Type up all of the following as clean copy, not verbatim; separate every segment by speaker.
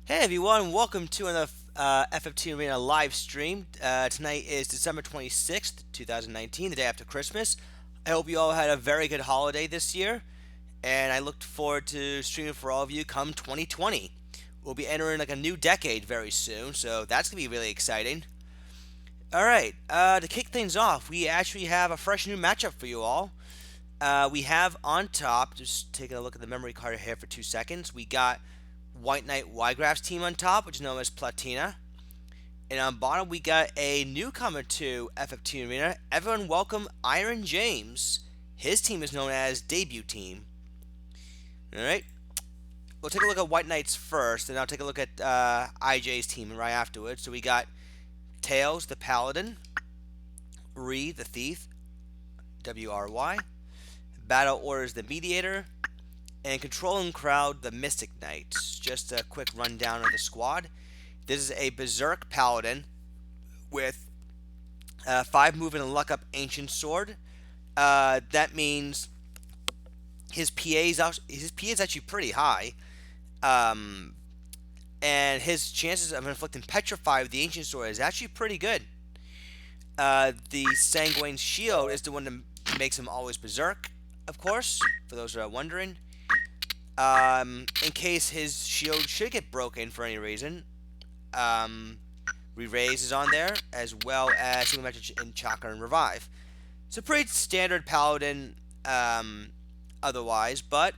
Speaker 1: Hey everyone, welcome to another FFT Arena live stream. Tonight is December 26th, 2019, the day after Christmas. I hope you all had a very good holiday this year, and I look forward to streaming for all of you come 2020. We'll be entering like a new decade very soon, so that's going to be really exciting. Alright, to kick things off, we actually have a fresh new matchup for you all. We have on top, just taking a look at the memory card here for 2 seconds, we got White Knight Wygraph's team on top, which is known as Platina. And on bottom, we got a newcomer to FFT Arena. Everyone welcome Iron James. His team is known as Debut Team. Alright. We'll take a look at White Knights first, and I'll take a look at IJ's team right afterwards. So we got Tails, the Paladin. Ree, the Thief. WRY. Battle Orders, the Mediator. And Controlling Crowd, the Mystic Knights. Just a quick rundown of the squad. This is a Berserk Paladin with 5 movement and luck up Ancient Sword. That means his PA is actually pretty high. And his chances of inflicting Petrify with the Ancient Sword is actually pretty good. The Sanguine Shield is the one that makes him always Berserk, of course, for those who are wondering. In case his shield should get broken for any reason, Re-Raise is on there, as well as Single Message in Chakra and Revive. It's a pretty standard Paladin otherwise, but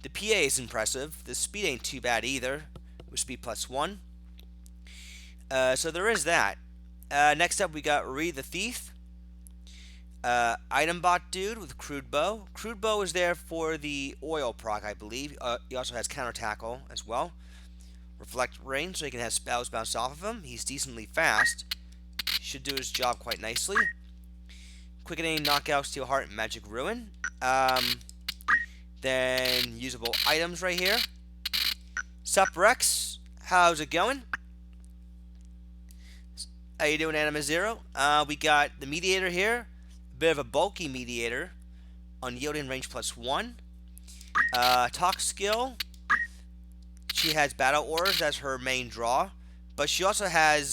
Speaker 1: the PA is impressive. The speed ain't too bad either, with speed +1. So there is that. Next up, we got Ree the Thief. Item Bot Dude with Crude Bow. Crude Bow is there for the oil proc, I believe. He also has Counter Tackle as well. Reflect Rain, so he can have spells bounce off of him. He's decently fast. Should do his job quite nicely. Quickening, Knockout, Steel Heart, and Magic Ruin. Then usable items right here. Sup Rex, how's it going? How you doing, Anima Zero? We got the Mediator here. Bit of a bulky Mediator. Unyielding range +1. Talk skill. She has Battle Orders as her main draw. But she also has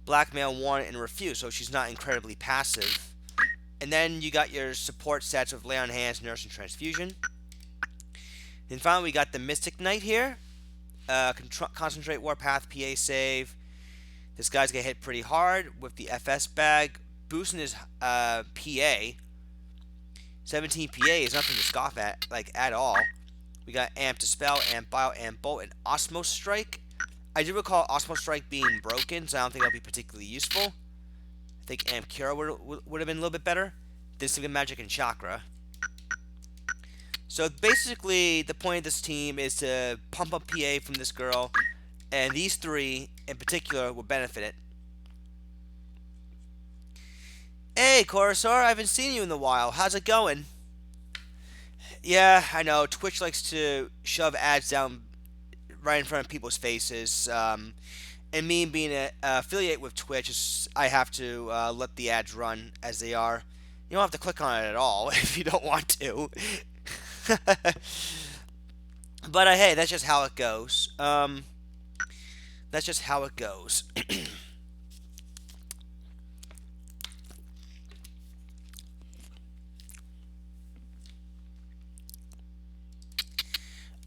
Speaker 1: Blackmail 1 and Refuse, so she's not incredibly passive. And then you got your support sets of Lay on Hands, Nurse, and Transfusion. Then finally we got the Mystic Knight here. Concentrate, Warpath, PA save. This guy's gonna hit pretty hard with the FS bag. Boosting his PA. 17 PA is nothing to scoff at, like, at all. We got Amp Dispel, Amp Bio, Amp Bolt, and Osmo Strike. I do recall Osmo Strike being broken, so I don't think that'll be particularly useful. I think Amp Cure would have been a little bit better. Then Single Magic and Chakra. So basically, the point of this team is to pump up PA from this girl, and these three in particular will benefit it. Hey, Corsair, I haven't seen you in a while. How's it going? Yeah, I know. Twitch likes to shove ads down right in front of people's faces. And me being an affiliate with Twitch, I have to let the ads run as they are. You don't have to click on it at all if you don't want to. But hey, that's just how it goes. That's just how it goes.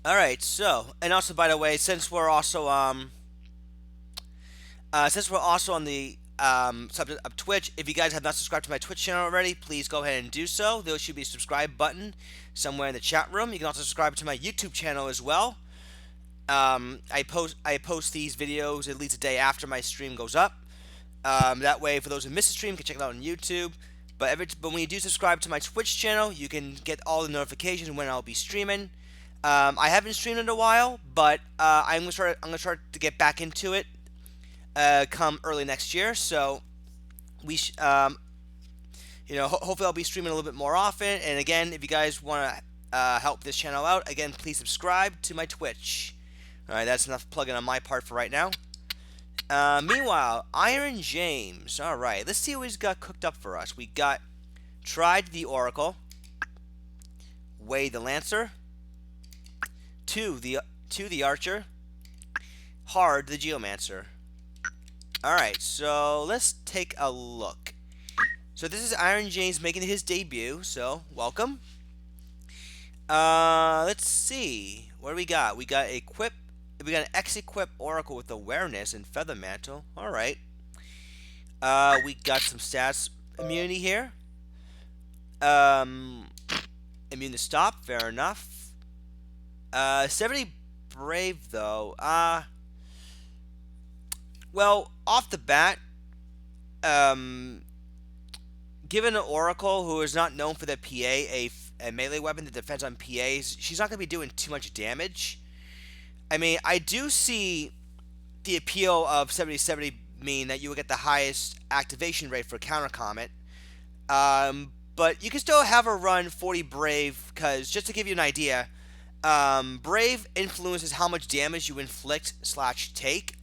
Speaker 1: Alright, so, and also, by the way, since we're also on the subject of Twitch, if you guys have not subscribed to my Twitch channel already, please go ahead and do so. There should be a subscribe button somewhere in the chat room. You can also subscribe to my YouTube channel as well. I post these videos at least a day after my stream goes up. That way, for those who miss the stream, you can check it out on YouTube. But when you do subscribe to my Twitch channel, you can get all the notifications when I'll be streaming. I haven't streamed in a while, but I'm gonna start to get back into it come early next year. So hopefully I'll be streaming a little bit more often. And again, if you guys want to help this channel out, again, please subscribe to my Twitch. All right, that's enough plugging on my part for right now. Meanwhile, Iron James. All right, let's see what he's got cooked up for us. We got Tried the Oracle, Wade the Lancer, 2 the Archer, Hard the Geomancer. Alright, so let's take a look. So this is Iron James making his debut, so welcome. Let's see. What do we got? We got equip. We got an X-Equip Oracle with Awareness and Feather Mantle. Alright. We got some stats immunity here. Immune to stop, fair enough. 70 brave though. Well, off the bat, given an Oracle who is not known for the PA, a melee weapon that defends on PAs, she's not going to be doing too much damage. I mean, I do see the appeal of 70/70 mean that you will get the highest activation rate for Counter Comet. But you can still have her run 40 Brave, because just to give you an idea, Brave influences how much damage you inflict/take.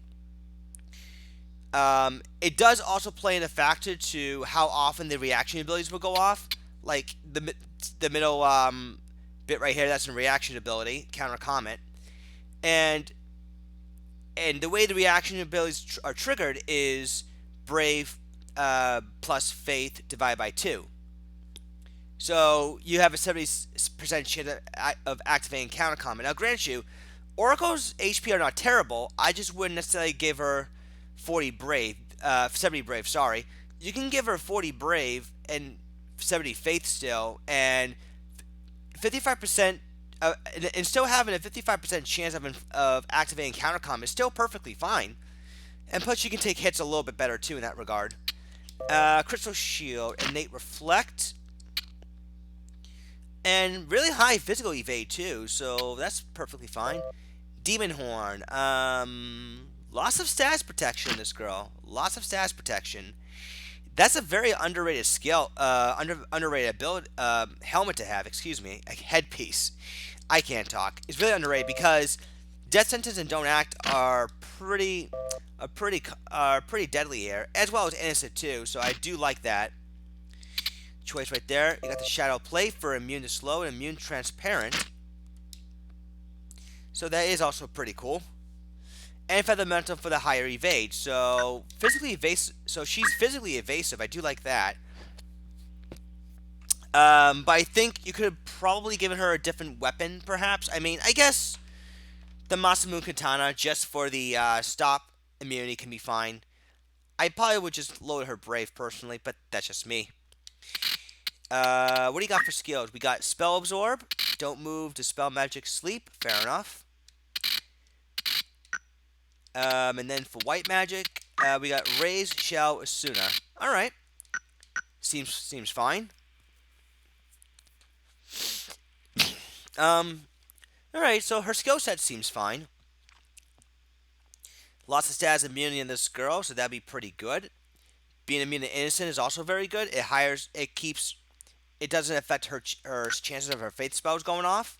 Speaker 1: It does also play in a factor to how often the reaction abilities will go off. Like the middle bit right here, that's a reaction ability, Counter Comet. And the way the reaction abilities are triggered is Brave plus Faith divided by 2. So you have a 70% chance of activating Counter Comet. Now, grant you, Oracle's HP are not terrible. I just wouldn't necessarily give her 40 Brave, 70 Brave, sorry. You can give her 40 Brave and 70 Faith still, and 55%, and still having a 55% chance of activating Counter Comet is still perfectly fine. And plus, you can take hits a little bit better, too, in that regard. Crystal Shield, Innate Reflect, and really high physical evade, too, so that's perfectly fine. Demon Horn, lots of status protection, this girl. Lots of status protection. That's a very underrated skill, underrated ability, helmet to have, excuse me, a headpiece. I can't talk. It's really underrated because Death Sentence and Don't Act are pretty deadly here, as well as Innocent too, so I do like that. Choice right there. You got the Shadow Plate for immune to slow and immune transparent. So that is also pretty cool. And Feather Mantle for the higher evade. So physically evasive. So she's physically evasive. I do like that. But I think you could have probably given her a different weapon, perhaps. I mean, I guess the Masamune Katana just for the stop immunity can be fine. I probably would just load her Brave personally, but that's just me. What do you got for skills? We got Spell Absorb. Don't move, Dispel Magic, Sleep. Fair enough. And then for White Magic, we got Raise, Shell, Asuna. Alright. Seems fine. Alright, so her skill set seems fine. Lots of status immunity in this girl, so that'd be pretty good. Being immune to Innocent is also very good. It doesn't affect her chances of her faith spells going off.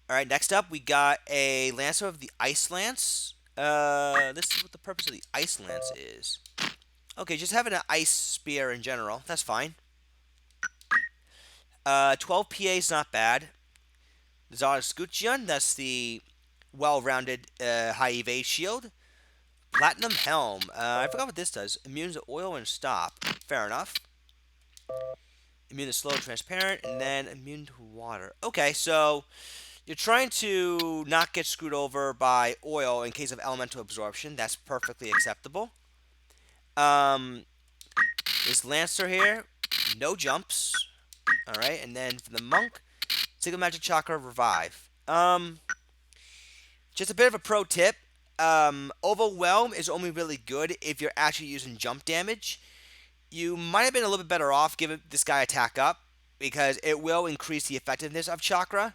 Speaker 1: Alright, next up we got a Lancer of the Ice Lance. This is what the purpose of the Ice Lance is. Okay, just having an ice spear in general, that's fine. 12 PA is not bad. Zara Scuccion, that's the well-rounded high evade shield. Platinum Helm. I forgot what this does. Immune to oil and stop. Fair enough. Immune to slow, transparent, and then immune to water. Okay, so you're trying to not get screwed over by oil in case of elemental absorption. That's perfectly acceptable. This Lancer here, no jumps. Alright, and then for the Monk, Single Magic Chakra, Revive. Just a bit of a pro tip. Overwhelm is only really good if you're actually using jump damage. You might have been a little bit better off giving this guy attack up, because it will increase the effectiveness of Chakra.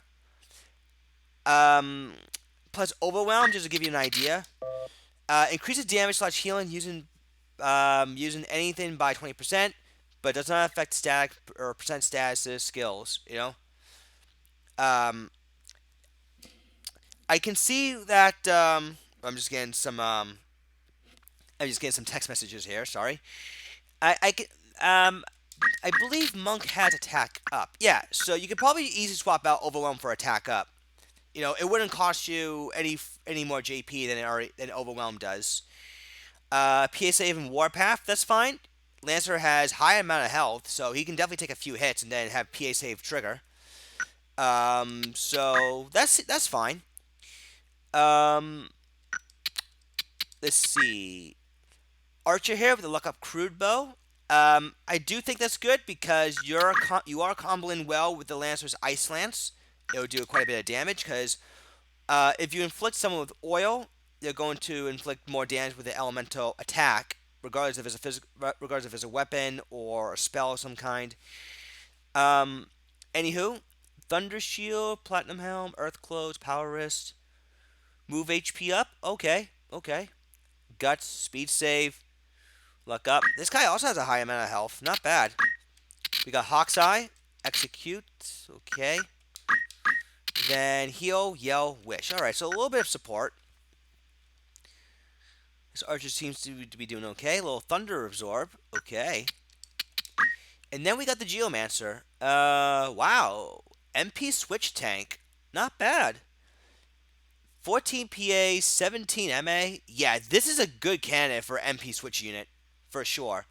Speaker 1: Plus Overwhelm, just to give you an idea, increases damage / healing using anything by 20%, but does not affect static or percent status skills. You know, I can see that. I'm just getting some. I'm just getting some text messages here. Sorry. I believe Monk has attack up. Yeah, so you could probably easily swap out Overwhelm for attack up. it wouldn't cost you any more JP than Overwhelm does. PA save and Warpath, that's fine. Lancer has high amount of health, so he can definitely take a few hits and then have PA save trigger. So that's fine. Um, let's see. Archer here with the luck up crude bow. I do think that's good because you are comboing well with the Lancer's Ice Lance. It will do quite a bit of damage because if you inflict someone with oil, they're going to inflict more damage with the elemental attack, regardless if it's a weapon or a spell of some kind. Anywho, Thunder Shield, Platinum Helm, Earth Clothes, Power Wrist, move HP up. Okay. Guts, speed save, luck up. This guy also has a high amount of health. Not bad. We got Hawk's Eye, execute. Okay. Then heal, yell, wish. All right, so a little bit of support. This archer seems to be doing okay. A little thunder absorb. Okay. And then we got the Geomancer. Wow. MP switch tank. Not bad. 14 PA, 17 MA. Yeah, this is a good candidate for MP switch unit. For sure.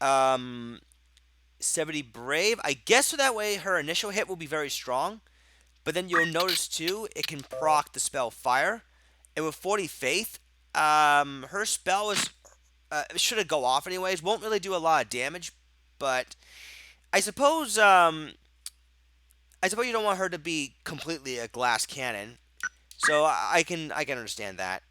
Speaker 1: 70 Brave. I guess so that way her initial hit will be very strong. But then you'll notice too, it can proc the spell Fire. And with 40 Faith, her spell is should it go off anyways. Won't really do a lot of damage, but I suppose you don't want her to be completely a glass cannon. So I can understand that.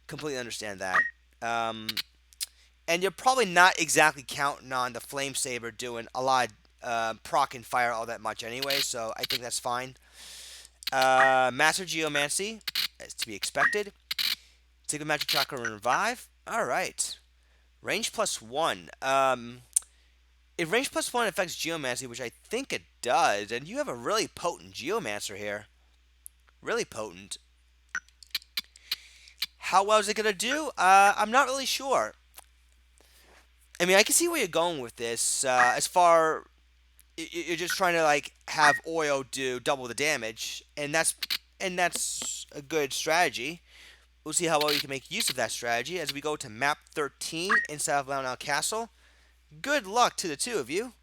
Speaker 1: Completely understand that. And you're probably not exactly counting on the Flame Saber doing a lot of proc and fire all that much anyway, so I think that's fine. Master Geomancy, as to be expected. Take a Magic Chakra and Revive. Alright. Range +1. If range +1 affects Geomancy, which I think it does, and you have a really potent Geomancer here. Really potent. How well is it going to do? I'm not really sure. I mean, I can see where you're going with this. As far... You're just trying to, like, have oil do double the damage. And that's a good strategy. We'll see how well you can make use of that strategy as we go to map 13 inside of Launau Castle. Good luck to the two of you.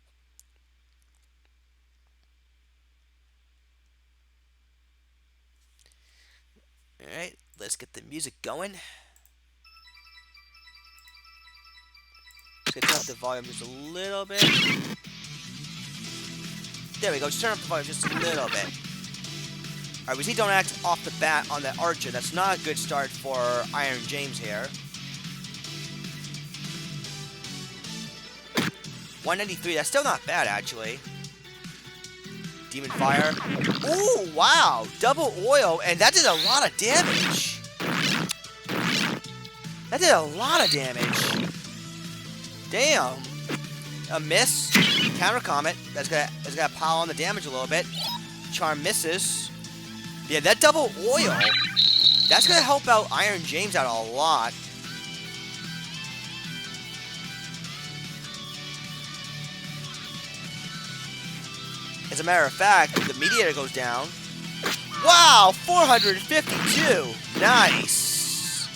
Speaker 1: Alright, let's get the music going. Let's turn up the volume just a little bit. There we go, just turn up the volume just a little bit. Alright, we see don't act off the bat on that archer. That's not a good start for Iron James here. 193, that's still not bad actually. Demon Fire. Ooh, wow! Double oil, and that did a lot of damage. That did a lot of damage. Damn. A miss. Counter Comet. That's gonna pile on the damage a little bit. Charm misses. Yeah, that double oil. That's gonna help out Iron James out a lot. As a matter of fact, the Mediator goes down. Wow, 452. Nice.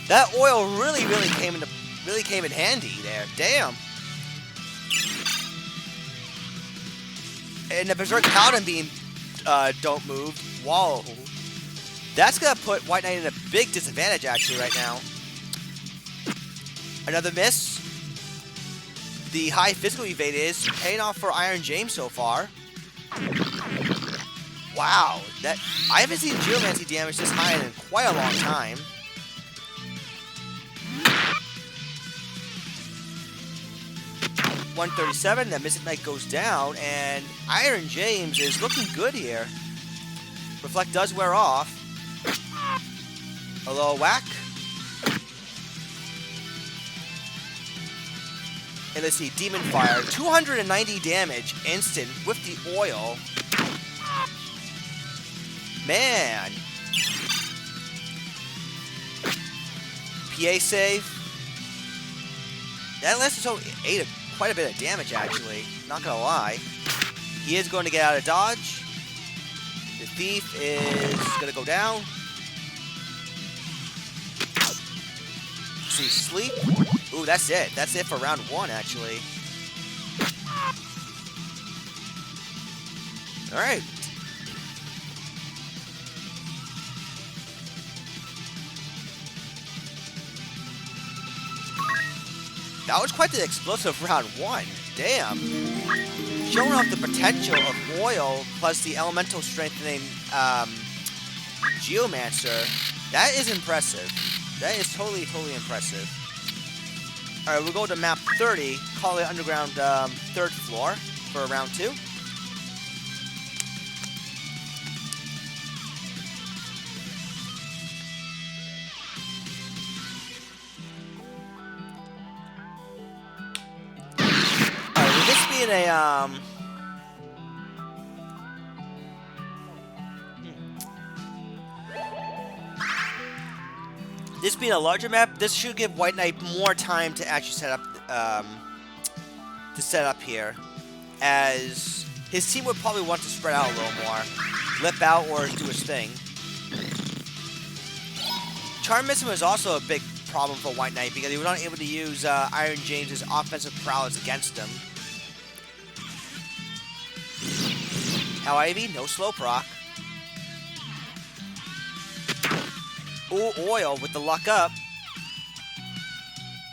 Speaker 1: That oil really came in handy there. Damn. And the Berserk Paladin Beam don't move. Whoa. That's gonna put White Knight in a big disadvantage actually right now. Another miss. The high physical evade is paying off for Iron James so far. Wow, I haven't seen Geomancy damage this high in quite a long time. $137, that Mystic Knight goes down, and Iron James is looking good here. Reflect does wear off. A little whack. And let's see, Demon Fire, 290 damage instant with the oil. Man. PA save. That Lancer ate quite a bit of damage actually, not gonna lie. He is going to get out of dodge. The thief is gonna go down. See, sleep. Ooh, that's it. That's it for round 1, actually. All right. That was quite the explosive round 1. Damn. Showing off the potential of oil plus the elemental strengthening Geomancer. That is impressive. That is totally impressive. Alright, we'll go to map 30, call it Underground 3rd floor for round 2. Alright, with this being a this being a larger map, this should give White Knight more time to actually set up here, as his team would probably want to spread out a little more, lip out or do his thing. Charm missing was also a big problem for White Knight because he was not able to use Iron James's offensive prowess against him. Hell Ivy, no slow proc. Ooh, oil with the luck up.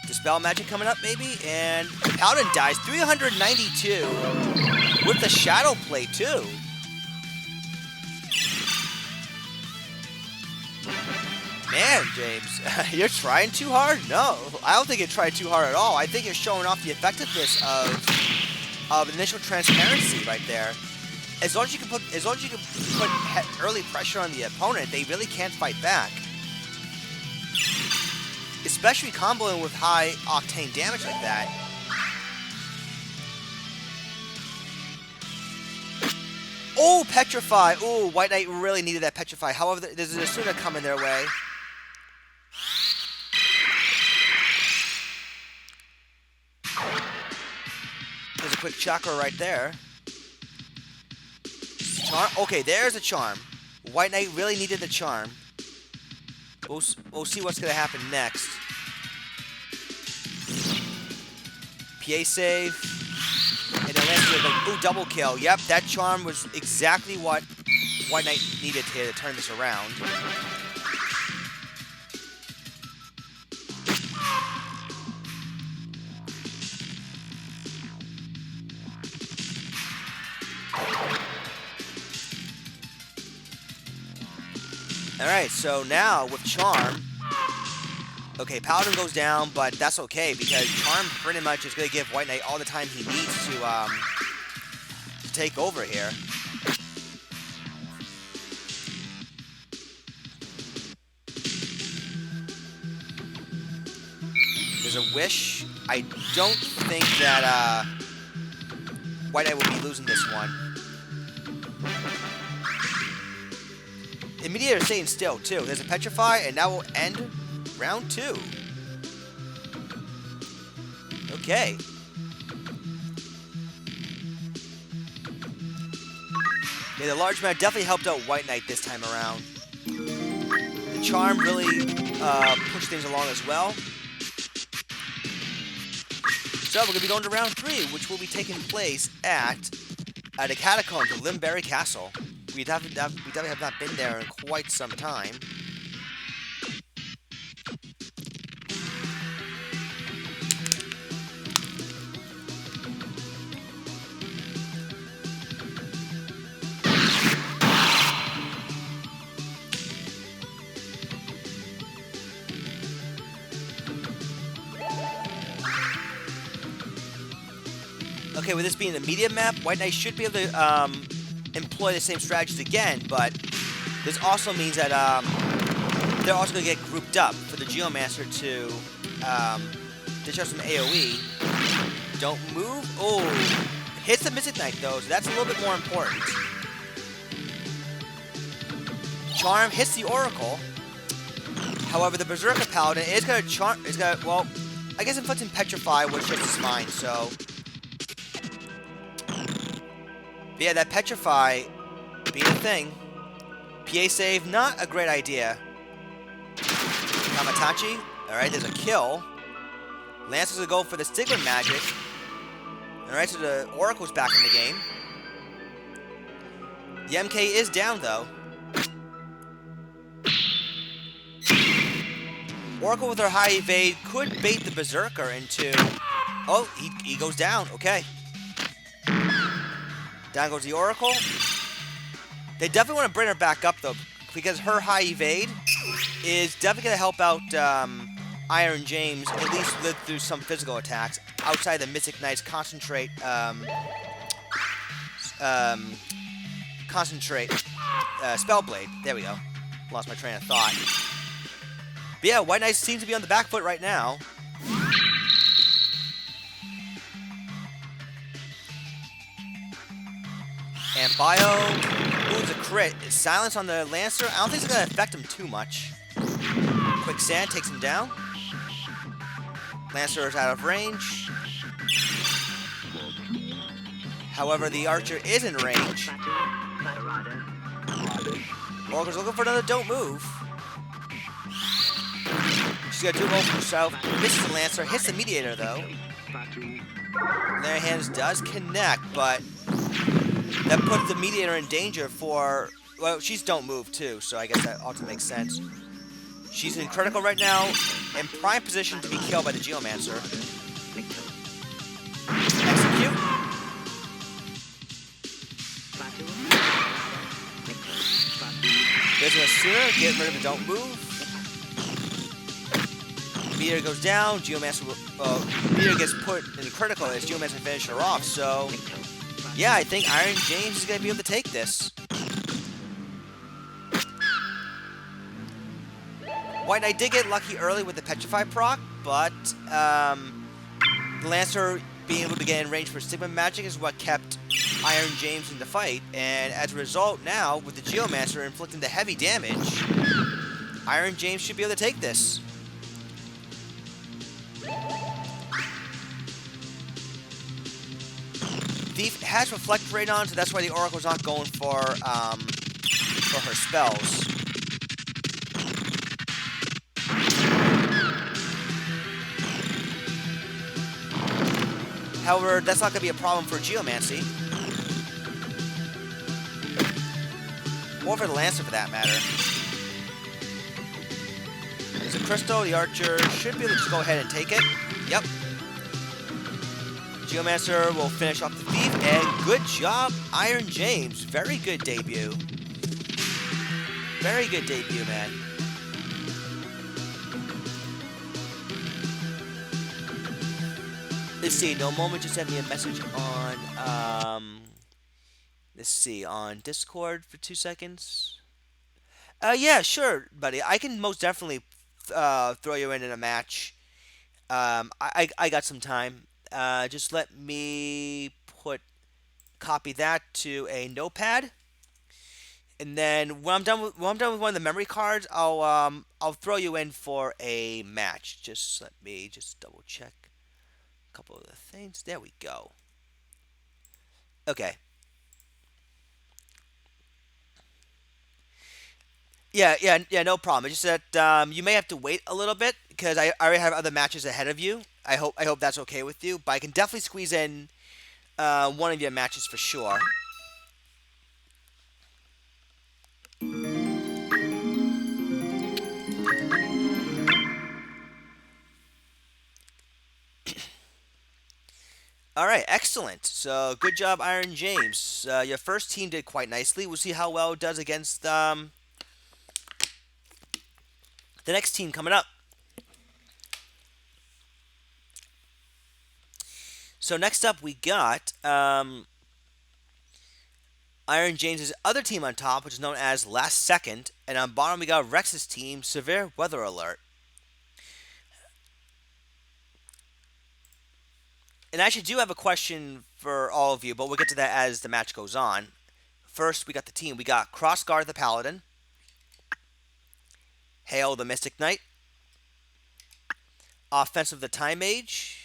Speaker 1: Dispel magic coming up, maybe? And Paladin dies. 392 with the shadow play, too. Man, James, you're trying too hard? No, I don't think you're trying too hard at all. I think you're showing off the effectiveness of initial transparency right there. As long as you can put early pressure on the opponent, they really can't fight back. Especially comboing with high octane damage like that. Oh, Petrify! Oh, White Knight really needed that Petrify. However, there's an Asuna coming their way. There's a quick chakra right there. Charm. Okay, there's a charm. White Knight really needed the charm. We'll see what's going to happen next. PA save. And then last ooh, double kill. Yep, that charm was exactly what White Knight needed to turn this around. Alright, so now with Charm, okay, Paladin goes down, but that's okay because Charm pretty much is going to give White Knight all the time he needs to take over here. There's a wish. I don't think that White Knight will be losing this one. Immediate are staying still, too. There's a Petrify, and that will end round 2. Okay. Yeah, the large map definitely helped out White Knight this time around. The Charm really pushed things along as well. So we're going to be going to round 3, which will be taking place at the Catacombs of Limberry Castle. We definitely have not been there in quite some time. Okay, with this being the medium map, White Knight should be able to employ the same strategies again, but this also means that they're also going to get grouped up for the Geomancer to dish out some AoE. Don't move. Oh, hits the Mystic Knight though, so that's a little bit more important. Charm hits the Oracle. However, the Berserker Paladin is going to charm. Is going to, well, I guess inflicting Petrify, which hits his mind. So, but yeah, that Petrify being a thing. PA save, not a great idea. Kamatachi. Alright, there's a kill. Lancer's gonna go for the Stigma Magic. Alright, so the Oracle's back in the game. The MK is down, though. Oracle with her high evade could bait the Berserker into... Oh, he goes down. Okay. Down goes the Oracle. They definitely want to bring her back up, though, because her high evade is definitely going to help out Iron James at least live through some physical attacks outside the Mystic Knight's concentrate Spellblade. There we go. Lost my train of thought. But yeah, White Knight seems to be on the back foot right now. And Bio moves a crit. Silence on the Lancer. I don't think it's going to affect him too much. Quicksand takes him down. Lancer is out of range. However, the Archer is in range. Oracle's looking for another don't move. She's got to do it all for herself. Misses the Lancer. Hits the Mediator, though. Their hands does connect, but that puts the Mediator in danger for... Well, she's don't move, too, so I guess that ought to make sense. She's in critical right now, in prime position to be killed by the Geomancer. Execute. There's a sooner, get rid of the don't move. Meteor goes down, Geomancer Meteor gets put in critical as Geomancer finish her off, so... Yeah, I think Iron James is going to be able to take this. White Knight did get lucky early with the Petrify proc, but the Lancer being able to get in range for Stigma Magic is what kept Iron James in the fight, and as a result now, with the Geomancer inflicting the heavy damage, Iron James should be able to take this. Thief has Reflect Raid on, so that's why the Oracle's not going for her spells. However, that's not going to be a problem for Geomancy. Or for the Lancer, for that matter. There's a Crystal. The Archer should be able to just go ahead and take it. Yep. Geomancer will finish off the Thief, and good job, Iron James. Very good debut. Very good debut, man. Let's see, no moment, just send me a message on, let's see, on Discord for 2 seconds. Yeah, sure, buddy. I can most definitely throw you in a match. I got some time. Just let me copy that to a notepad, and then when I'm done with one of the memory cards, I'll throw you in for a match. Just let me just double check a couple of the things. There we go. Okay. Yeah, no problem. It's just that you may have to wait a little bit because I already have other matches ahead of you. I hope that's okay with you, but I can definitely squeeze in one of your matches for sure. All right, excellent. So good job, Iron James. Your first team did quite nicely. We'll see how well it does against the next team coming up. So next up, we got Iron James's other team on top, which is known as Last Second, and on bottom we got Rex's team, Severe Weather Alert. And I actually do have a question for all of you, but we'll get to that as the match goes on. First, we got the team. We got Crossguard the Paladin, Hail the Mystic Knight, Offensive the Time Mage,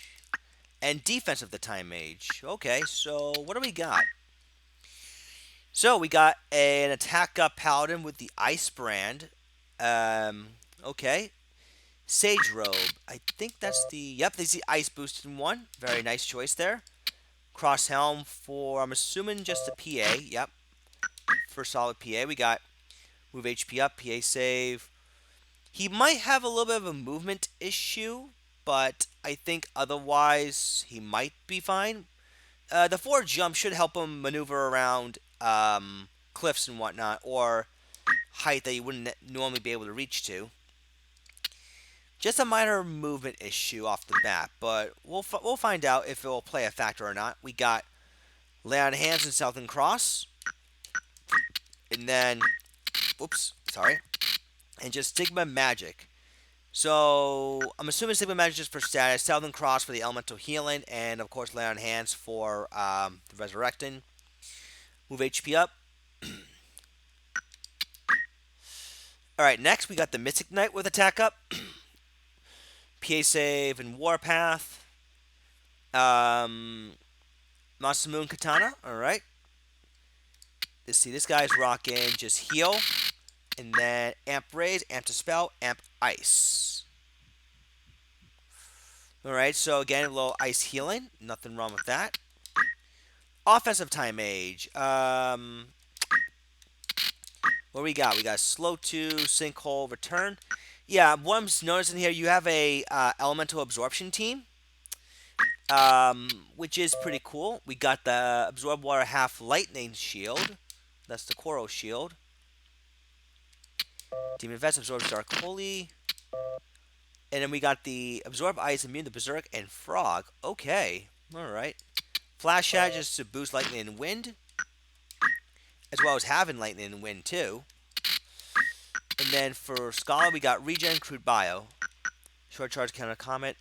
Speaker 1: and Defensive the Time Mage. Okay, so what do we got? So we got an attack up paladin with the ice brand. Okay. Sage robe. I think that's the yep. That's the ice boosted one. Very nice choice there. Cross helm for I'm assuming just a PA. Yep. For solid PA, we got move HP up, PA save. He might have a little bit of a movement issue, but I think otherwise he might be fine. The forward jump should help him maneuver around cliffs and whatnot, or height that you wouldn't normally be able to reach to. Just a minor movement issue off the bat, but we'll find out if it will play a factor or not. We got lay on hands and Southern Cross, and then, oops, sorry, and just Stigma Magic. So I'm assuming Stigma Magic just for status, Southern Cross for the elemental healing, and of course lay on hands for the resurrecting. Move HP up. All right, next we got the Mystic Knight with attack up, PA save and Warpath. Masamune Katana. All right. Let's see. This guy's rocking just heal, and then amp raise, amp to spell, amp ice. All right. So again, a little ice healing. Nothing wrong with that. Offensive time mage. What we got? We got slow 2, sinkhole, return. Yeah, what I'm noticing here, you have a elemental absorption team, which is pretty cool. We got the absorb water half lightning shield. That's the coral shield. Demon Vest absorbs dark holy. And then we got the absorb ice, immune to berserk and frog. Okay, all right. Flash shot just to boost lightning and wind, as well as having lightning and wind too. And then for Scholar, we got Regen, Crude Bio. Short Charge, Counter Comet.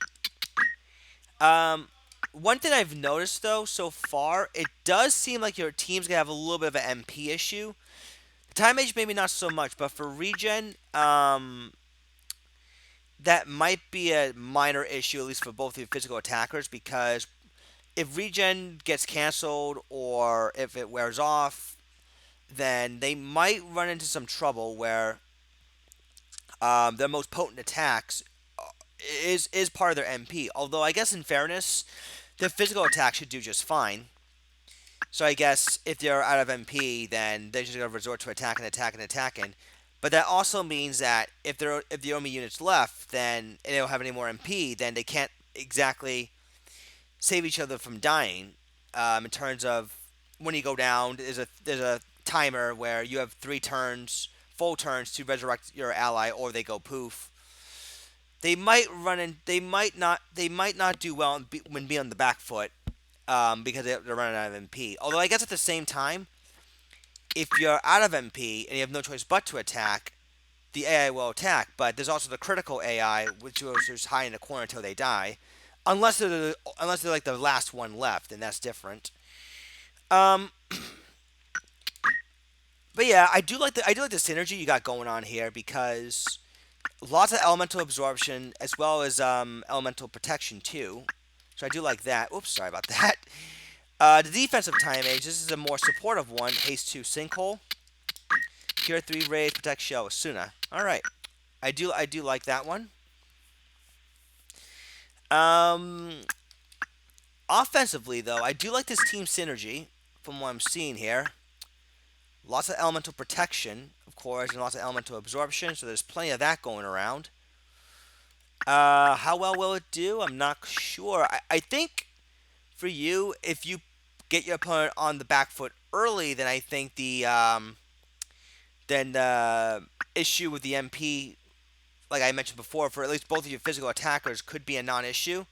Speaker 1: One thing I've noticed, though, so far, it does seem like your team's going to have a little bit of an MP issue. The Time Mage, maybe not so much, but for Regen, that might be a minor issue, at least for both of your physical attackers, because if Regen gets canceled or if it wears off, then they might run into some trouble where their most potent attacks is part of their MP. Although I guess in fairness, their physical attack should do just fine. So I guess if they're out of MP, then they're just gonna resort to attacking. But that also means that if the only units left, then and they don't have any more MP, then they can't exactly save each other from dying. In terms of when you go down, there's a timer where you have 3 turns, full turns to resurrect your ally, or they go poof. They might run in. They might not. They might not do well when be on the back foot because they're running out of MP. Although I guess at the same time, if you're out of MP and you have no choice but to attack, the AI will attack. But there's also the critical AI, which is just high in the corner until they die, unless they're like the last one left, and that's different. Um, but yeah, I do like the synergy you got going on here because lots of elemental absorption as well as elemental protection too. So I do like that. Oops, sorry about that. The defensive time age. This is a more supportive one. Haste 2 sinkhole. Cure 3 raise. Protect shell Asuna. All right. I do like that one. Offensively though, I do like this team synergy from what I'm seeing here. Lots of elemental protection, of course, and lots of elemental absorption, so there's plenty of that going around. How well will it do? I'm not sure. I think for you, if you get your opponent on the back foot early, then I think the issue with the MP, like I mentioned before, for at least both of your physical attackers, could be a non-issue.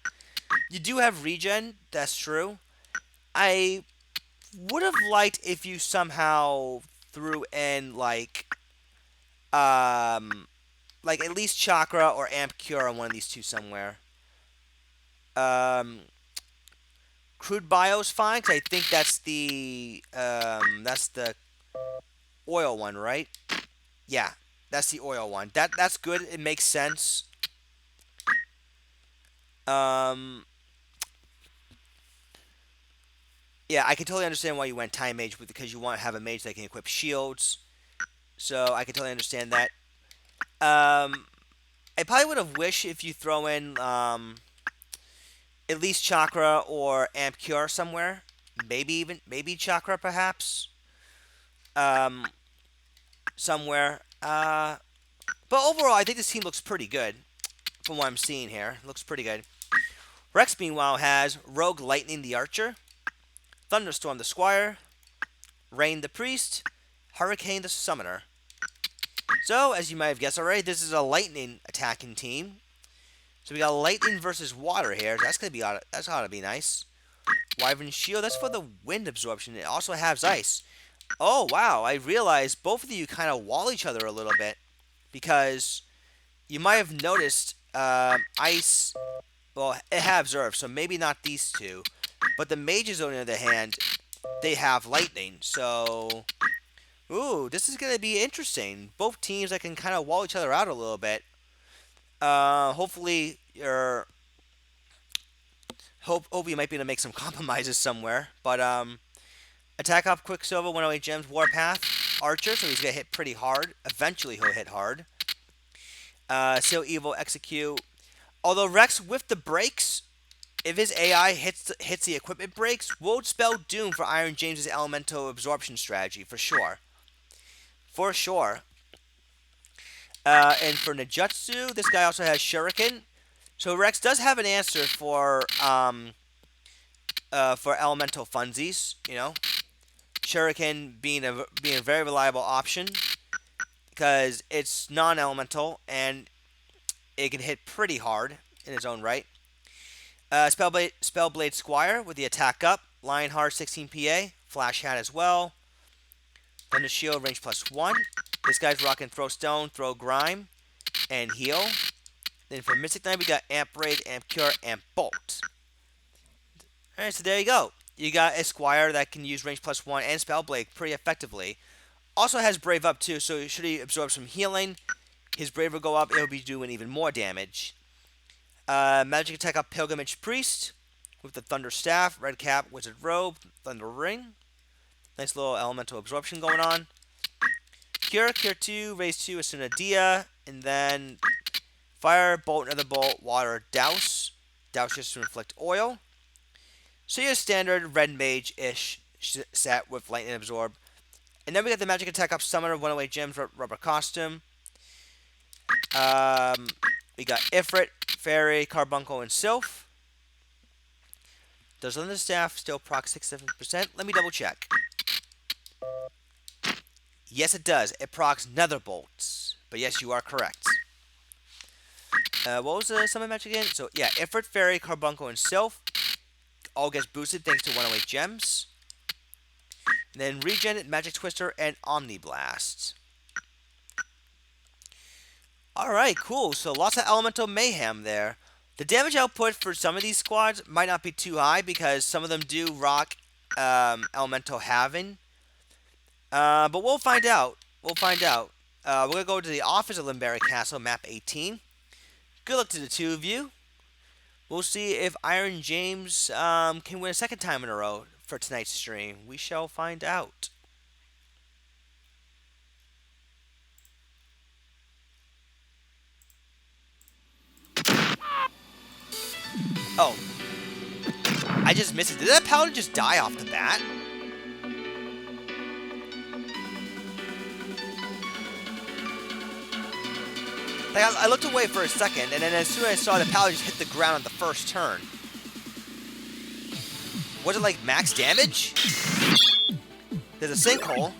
Speaker 1: You do have regen, that's true. I would have liked if you somehow threw in like at least chakra or amp cure on one of these two somewhere. Crude bio's fine because I think that's the oil one, right? Yeah, that's the oil one. That's good. It makes sense. Um, Yeah, I can totally understand why you went Time Mage because you want to have a mage that can equip shields. So I can totally understand that. Um, I probably would have wished if you throw in at least Chakra or Amp Cure somewhere. Maybe Chakra perhaps. Um, somewhere. But overall, I think this team looks pretty good from what I'm seeing here. Looks pretty good. Rex, meanwhile, has Rogue Lightning the Archer, Thunderstorm the Squire, Rain the Priest, Hurricane the Summoner. So, as you might have guessed already, this is a Lightning attacking team. So we got Lightning versus Water here. So that's ought to be nice. Wyvern Shield, that's for the wind absorption. It also has ice. Oh wow, I realized both of you kind of wall each other a little bit because you might have noticed ice. Well, it has Earth, so maybe not these two. But the mages, on the other hand, they have lightning. So, ooh, this is gonna be interesting. Both teams that can kind of wall each other out a little bit. Hopefully, hope you might be able to make some compromises somewhere. But attack off Quicksilver, 108 gems, Warpath, Archer, so he's gonna hit pretty hard. Eventually, he'll hit hard. Seal Evil, Execute. Although Rex with the breaks, if his AI hits the equipment breaks, will spell Doom for Iron James's elemental absorption strategy for sure. For sure. And for Nejutsu, this guy also has Shuriken. So Rex does have an answer for elemental funsies. You know, Shuriken being a very reliable option because it's non-elemental and it can hit pretty hard in its own right. Spellblade Squire with the attack up. Lionheart 16 PA. Flash Hat as well. Thunder Shield range +1. This guy's rocking Throw Stone, Throw Grime, and Heal. Then for Mystic Knight, we got Amp Raid, Amp Cure, Amp Bolt. Alright, so there you go. You got a Squire that can use range +1 and Spellblade pretty effectively. Also has Brave Up too, so should he absorb some healing, his Brave will go up, it'll be doing even more damage. Magic attack up Pilgrimage Priest with the Thunder Staff, Red Cap, Wizard Robe, Thunder Ring. Nice little elemental absorption going on. Cure 2, Raise 2, Asuna Dia, and then Fire, Bolt, Another Bolt, Water, Douse. Douse just to inflict oil. So your standard red mage-ish set with Lightning Absorb. And then we got the magic attack up Summoner, 108 gems, Rubber Costume. We got Ifrit, Fairy, Carbuncle, and Sylph. Does Thunder Staff still proc 6-7%? Let me double check. Yes, it does. It procs Nether Bolts. But yes, you are correct. What was the summon match again? So, yeah, Ifrit, Fairy, Carbuncle, and Sylph all gets boosted thanks to 108 gems. And then Regen, Magic Twister, and Omni Blast. Alright, cool. So lots of Elemental Mayhem there. The damage output for some of these squads might not be too high because some of them do rock Elemental Halving. But we'll find out. We'll find out. We're going to go to the office of Limberry Castle, map 18. Good luck to the two of you. We'll see if Iron James can win a second time in a row for tonight's stream. We shall find out. Oh. I just missed it. Did that paladin just die off the bat? Like, I looked away for a second, and then as soon as I saw the paladin just hit the ground on the first turn. Was it like max damage? There's a sinkhole.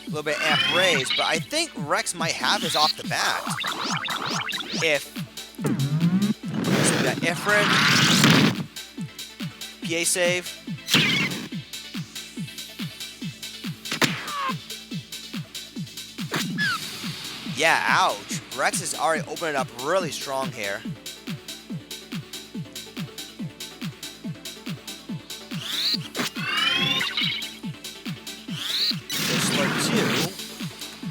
Speaker 1: A little bit amp raise, but I think Rex might have this off the bat. If so we got Ifrit, PA save. Yeah, ouch. Rex is already opening up really strong here. Slur 2.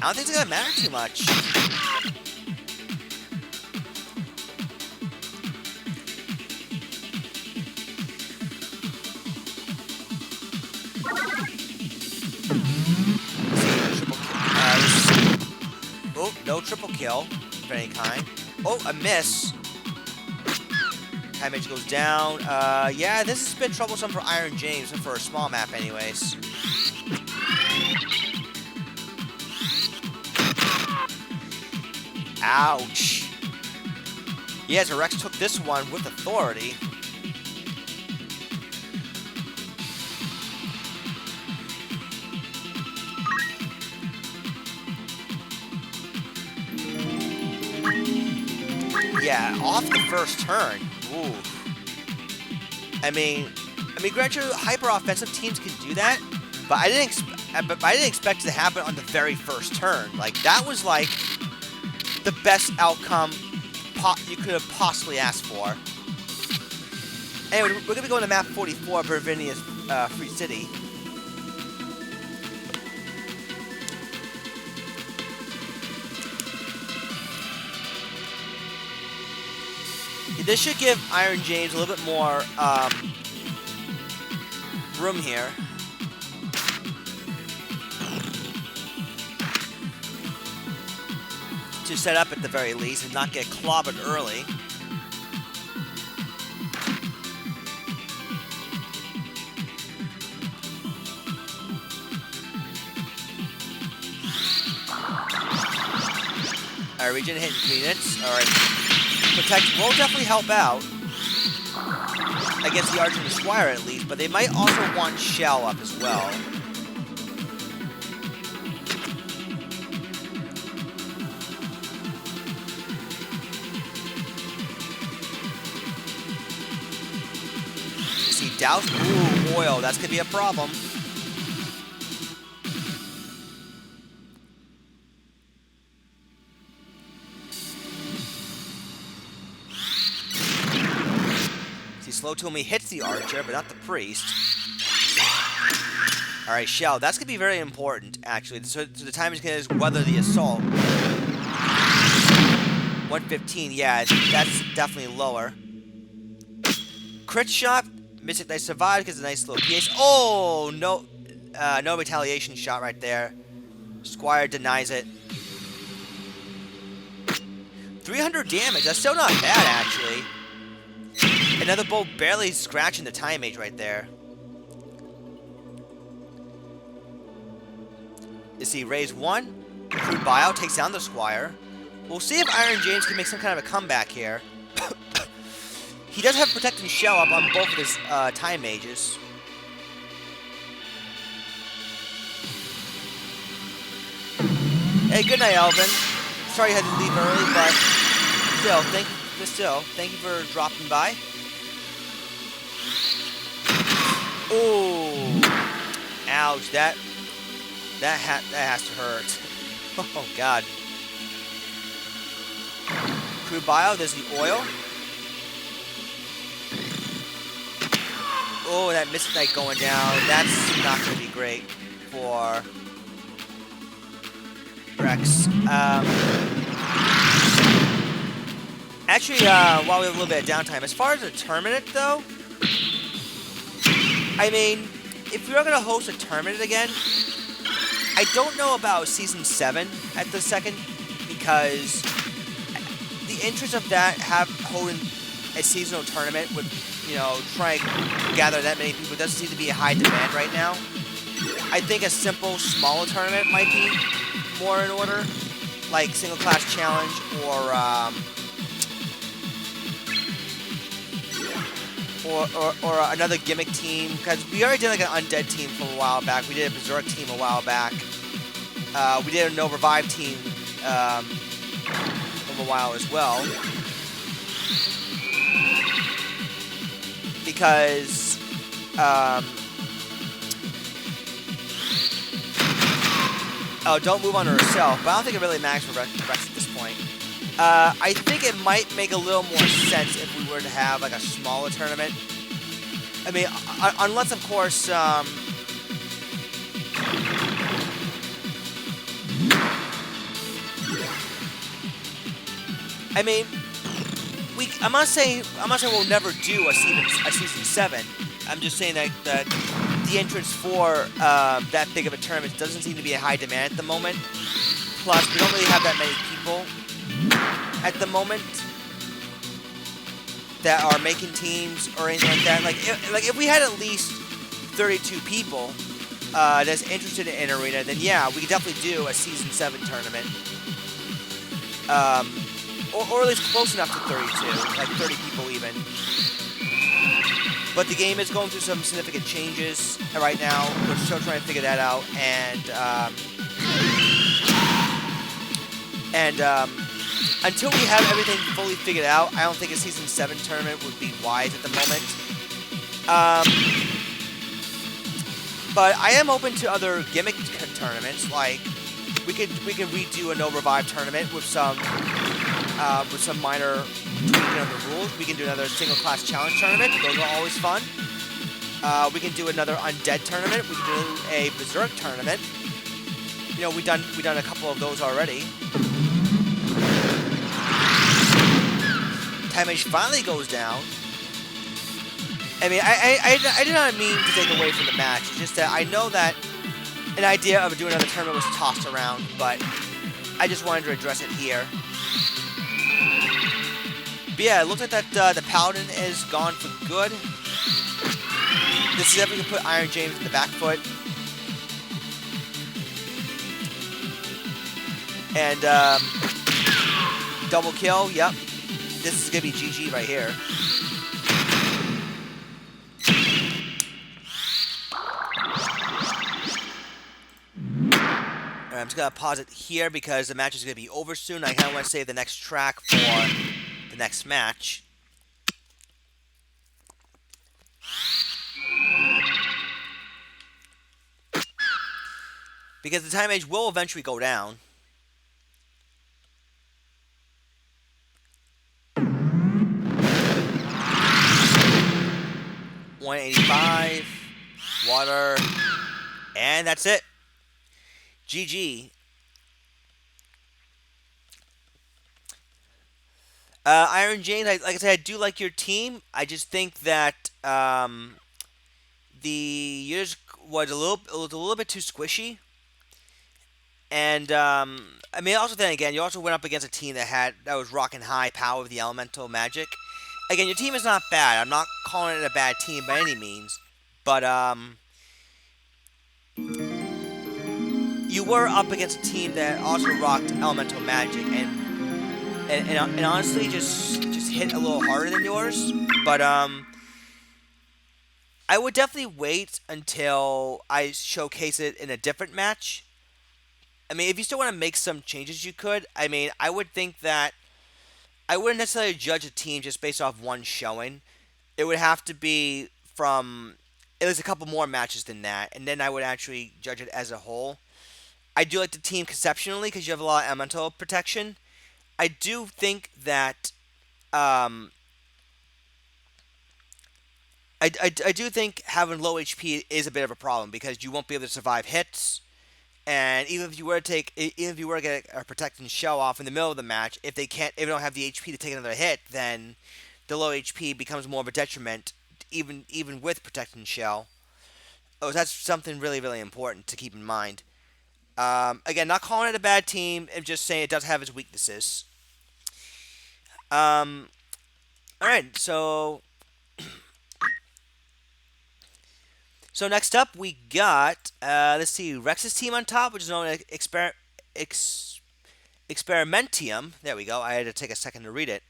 Speaker 1: I don't think it's gonna matter too much. No triple kill of any kind. Oh, a miss. Time edge goes down. Yeah, this has been troublesome for Iron James, and for a small map anyways. Ouch. Yeah, Rex took this one with authority. Yeah, off the first turn. Ooh. I mean, granted, hyper offensive teams can do that, but I didn't expect it to happen on the very first turn. Like, that was like the best outcome you could have possibly asked for. Anyway, we're gonna be going to map 44, Bravinia's Free City. This should give Iron James a little bit more room here. To set up at the very least and not get clobbered early. Alright, regen hit units. Alright. Protect will definitely help out against the Archer and the Squire at least, but they might also want Shell up as well. See, douse. Ooh, oil. That's gonna be a problem. Slow to me hits the Archer, but not the Priest. Alright, Shell. That's going to be very important, actually. So the time is going to weather the assault. 115, yeah, that's definitely lower. Crit shot. Mystic Knight survived because of a nice little PS. Oh, no, no retaliation shot right there. Squire denies it. 300 damage. That's still not bad, actually. Another bolt barely scratching the time mage right there. You see, raise one. Crude buyout takes down the Squire. We'll see if Iron James can make some kind of a comeback here. He does have Protecting Shell up on both of his time mages. Hey, good night, Alvin. Sorry you had to leave early, but still, thank you for dropping by. Oh, ouch! That has to hurt. Oh God. Crude bio. There's the oil. Oh, that Mystic Knight going down. That's not going to be great for Rex. Actually, while we have a little bit of downtime, as far as the tournament though. I mean, if we are going to host a tournament again, I don't know about Season 7 at the second, because the interest of that, holding a seasonal tournament with, you know, trying to gather that many people doesn't seem to be a high demand right now. I think a simple, smaller tournament might be more in order, like Single Class Challenge or another gimmick team, because we already did like an undead team from a while back. We did a berserk team a while back. We did a no revive team from a while as well. Because oh, don't move on to herself, but I don't think it really matters for Rex at this point. I think it might make a little more sense if we were to have like a smaller tournament. I mean, unless of course, I mean, I'm not saying we'll never do a season 7. I'm just saying that the entrance for that big of a tournament doesn't seem to be a high demand at the moment. Plus, we don't really have that many people people at the moment that are making teams or anything like that. Like if we had at least 32 people that's interested in Arena, then yeah, we could definitely do a Season 7 tournament. Or at least close enough to 32, like 30 people even. But the game is going through some significant changes right now. We're still trying to figure that out, and until we have everything fully figured out, I don't think a Season 7 tournament would be wise at the moment. But I am open to other gimmick tournaments. Like we can redo a No Revive tournament with some minor tweaking of the rules. We can do another single class challenge tournament. Those are always fun. We can do another Undead tournament. We can do a Berserk tournament. You know, we've done a couple of those already. Time Age finally goes down. I mean, I did not mean to take away from the match. It's just that I know that an idea of doing another tournament was tossed around, but I just wanted to address it here. But yeah, it looks like that the Paladin is gone for good. This is if we can put Iron James in the back foot. And double kill, yep. This is going to be GG right here. Alright, I'm just going to pause it here because the match is going to be over soon. I kind of want to save the next track for the next match. Because the time age will eventually go down. $185, water, and that's it. GG. Iron James, like I said, I do like your team. I just think that yours was a little bit too squishy. And I mean, also then again, you also went up against a team that was rocking high power with the elemental magic. Again, your team is not bad. I'm not calling it a bad team by any means, but you were up against a team that also rocked elemental magic, and honestly, just hit a little harder than yours. But I would definitely wait until I showcase it in a different match. I mean, if you still want to make some changes, you could. I mean, I would think that I wouldn't necessarily judge a team just based off one showing. It would have to be from at least a couple more matches than that, and then I would actually judge it as a whole. I do like the team conceptually because you have a lot of elemental protection. I do think that I do think having low HP is a bit of a problem because you won't be able to survive hits. And even if you were to get a protecting shell off in the middle of the match, if they don't have the HP to take another hit, then the low HP becomes more of a detriment, even with protecting shell. Oh, that's something really, really important to keep in mind. Again, not calling it a bad team, I'm just saying it does have its weaknesses. All right, so next up, we got, let's see, Rex's team on top, which is known as Experimentium. There we go. I had to take a second to read it.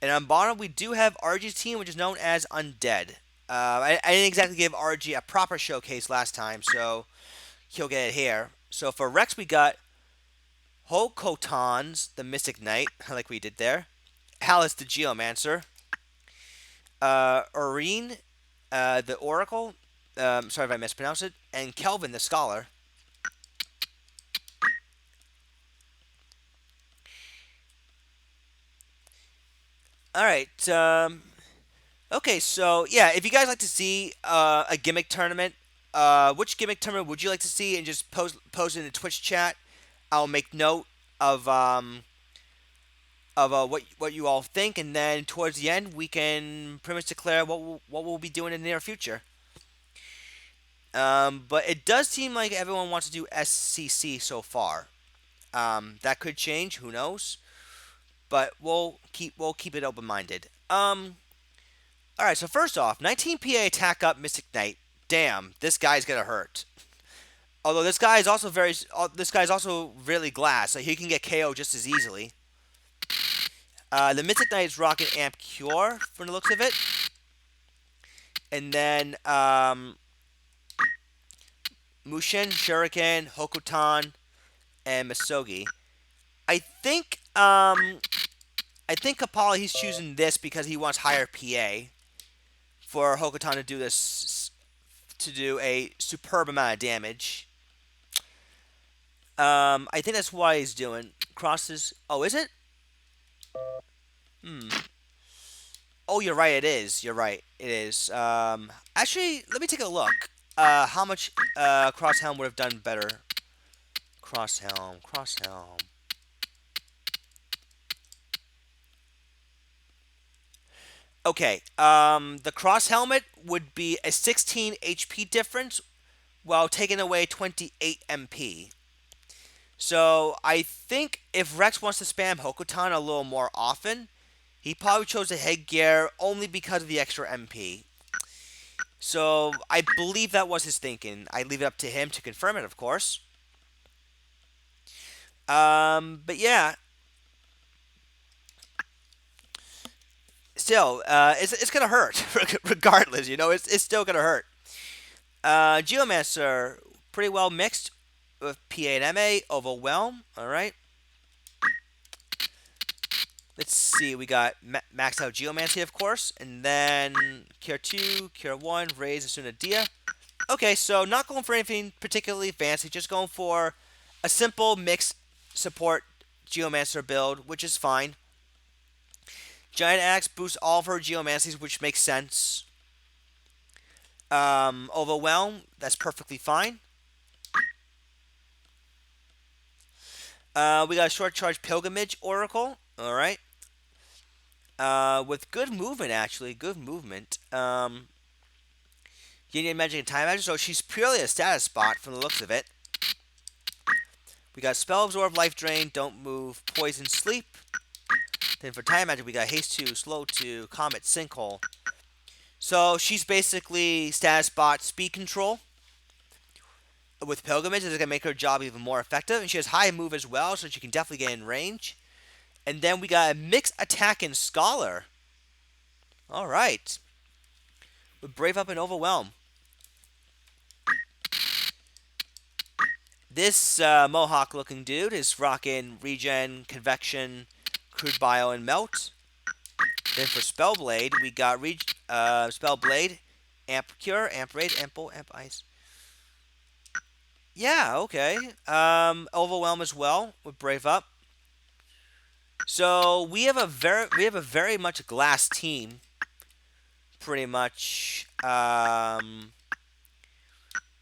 Speaker 1: And on bottom, we do have RG's team, which is known as Undead. I didn't exactly give RG a proper showcase last time, so he'll get it here. So for Rex, we got Hokotans, the Mystic Knight, like we did there. Alice, the Geomancer. Oreen, the Oracle. Sorry if I mispronounced it. And Kelvin, the Scholar. Alright, okay, so, yeah, if you guys like to see a gimmick tournament, which gimmick tournament would you like to see? And just post it in the Twitch chat. I'll make note of what you all think, and then towards the end, we can pretty much declare what we'll be doing in the near future. But it does seem like everyone wants to do SCC so far. That could change. Who knows? But we'll keep it open minded. All right. So first off, 19 PA attack up Mystic Knight. Damn, this guy's gonna hurt. Although this guy's also really glass, so he can get KO just as easily. The Mystic Knight is rocking Amp Cure from the looks of it, and then Mushin, Shuriken, Hokuton, and Misogi. I think Kapala, he's choosing this because he wants higher PA for Hokuton to do this, to do a superb amount of damage. I think that's why he's doing crosses. Oh, is it? Oh, you're right. It is. You're right. It is. Actually, let me take a look. How much cross helm would have done better? Cross helm. Cross helm. Okay. The cross helmet would be a 16 HP difference, while taking away 28 MP. So I think if Rex wants to spam Hokuton a little more often, he probably chose the headgear only because of the extra MP. So I believe that was his thinking. I leave it up to him to confirm it, of course. But yeah. Still, it's gonna hurt regardless. You know, it's still gonna hurt. Geomancer, pretty well mixed with PA and MA. Overwhelm. All right. Let's see. We got maxed out Geomancy, of course, and then Cure 2, Cure 1, Raise, Asuna Dia. Okay, so not going for anything particularly fancy, just going for a simple mixed support Geomancer build, which is fine. Giant Axe boosts all of her Geomancies, which makes sense. Overwhelm, that's perfectly fine. We got a short charge Pilgrimage Oracle. All right. With good movement, actually. Good movement. Union Magic and Time Magic. So she's purely a status spot from the looks of it. We got Spell Absorb, Life Drain, Don't Move, Poison, Sleep. Then for Time Magic, we got Haste 2, Slow 2, Comet, Sinkhole. So she's basically status spot speed control. With Pilgrimage, it's going to make her job even more effective. And she has high move as well, so she can definitely get in range. And then we got a mixed attack and Scholar. All right. With Brave Up and Overwhelm. This Mohawk-looking dude is rocking Regen, Convection, Crude Bio, and Melt. Then for Spellblade, we got Spellblade, Amp Cure, Amp Raid, Ample, Amp Ice. Yeah, okay. Overwhelm as well with Brave Up. So we have a very much glass team. Pretty much.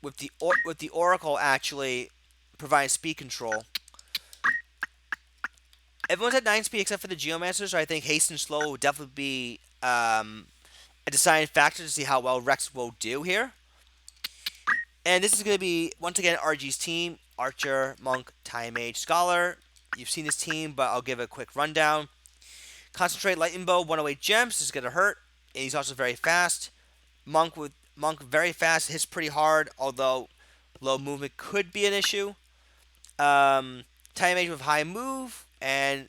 Speaker 1: With the Oracle actually providing speed control. Everyone's at 9 speed except for the Geomancer, so I think Haste and Slow will definitely be a deciding factor to see how well Rex will do here. And this is going to be, once again, RG's team. Archer, Monk, Time Mage, Scholar. You've seen this team, but I'll give a quick rundown. Concentrate, Lightning Bow, 108 gems. This is going to hurt. And he's also very fast. Monk very fast, hits pretty hard, although low movement could be an issue. Time Mage with high move and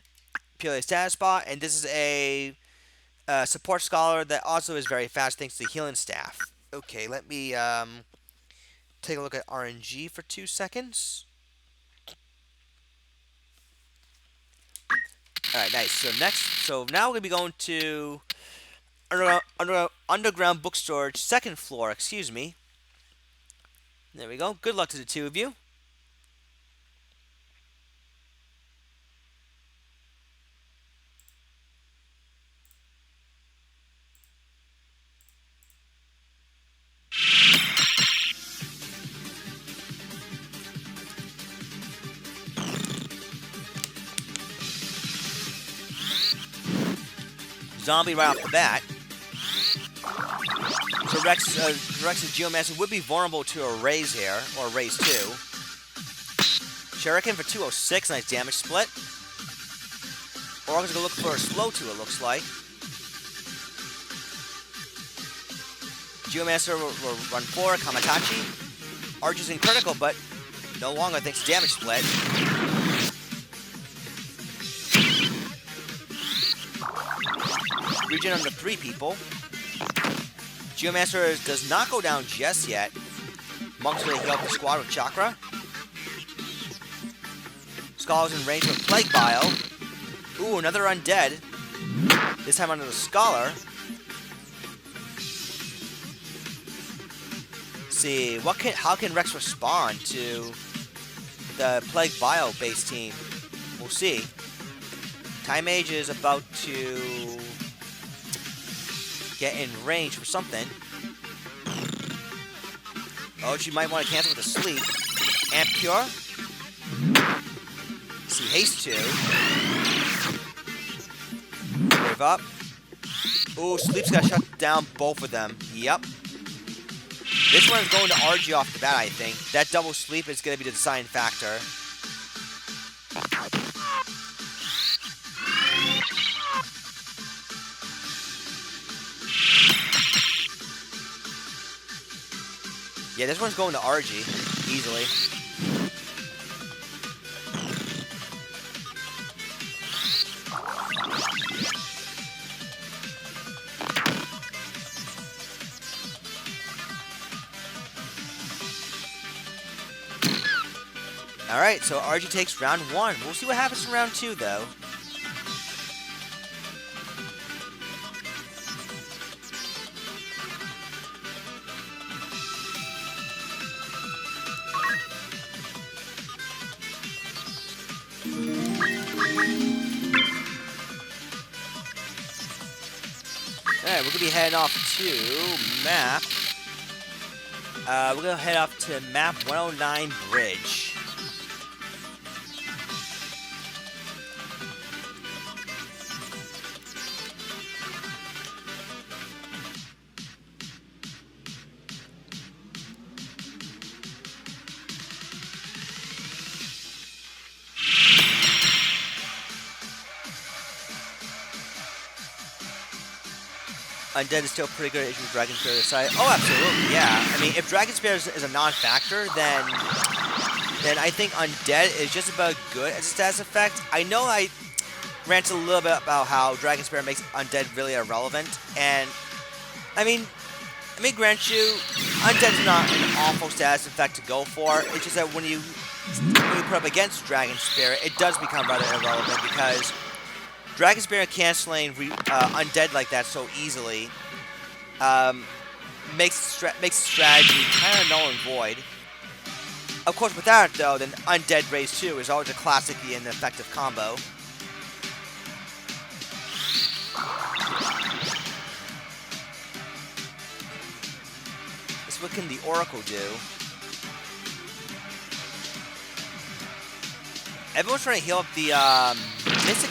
Speaker 1: purely status spot. And this is a support Scholar that also is very fast thanks to the healing staff. Okay, let me take a look at RNG for 2 seconds. Alright, nice. So now we're going to be going to Underground Book Storage, second floor, excuse me. There we go. Good luck to the two of you. Zombie right off the bat. So Rex's Geomancer would be vulnerable to a Raise here, or Raise 2. Shuriken for 206, nice damage split. Oracle's gonna look for a slow 2, it looks like. Geomancer will run 4, Kamatachi. Archer's in critical, but no longer thanks to damage split. Regen under 3 people. Geomancer does not go down just yet. Monk's gonna heal up the squad with Chakra. Scholar's in range with Plague Bile. Ooh, another undead. This time under the Scholar. Let's see, how can Rex respond to the Plague Bile based team? We'll see. Time Mage is about to get in range for something. Oh, she might want to cancel with a sleep. Amp Cure. See, Haste 2. Wave up. Ooh, Sleep's got to shut down both of them. Yep. This one's going to RG off the bat, I think. That double sleep is going to be the deciding factor. Yeah, this one's going to RG easily. Alright, so RG takes round 1. We'll see what happens in round 2, though. Alright, we're going to be heading off to map. We're going to head off to map 109 Bridge. Undead is still pretty good at issuing Dragon Spear side. Oh, absolutely, yeah. I mean, if Dragon Spear is a non-factor, then I think Undead is just about good as a status effect. I know I ranted a little bit about how Dragon Spear makes Undead really irrelevant, and I mean, let me grant you, Undead's not an awful status effect to go for. It's just that when you put up against Dragon Spear, it does become rather irrelevant because Dragon Spear canceling Undead like that so easily makes the strategy kind of null and void. Of course, without it though, then Undead Raise 2 is always a classic and effective combo. So what can the Oracle do? Everyone's trying to heal up the Mystic.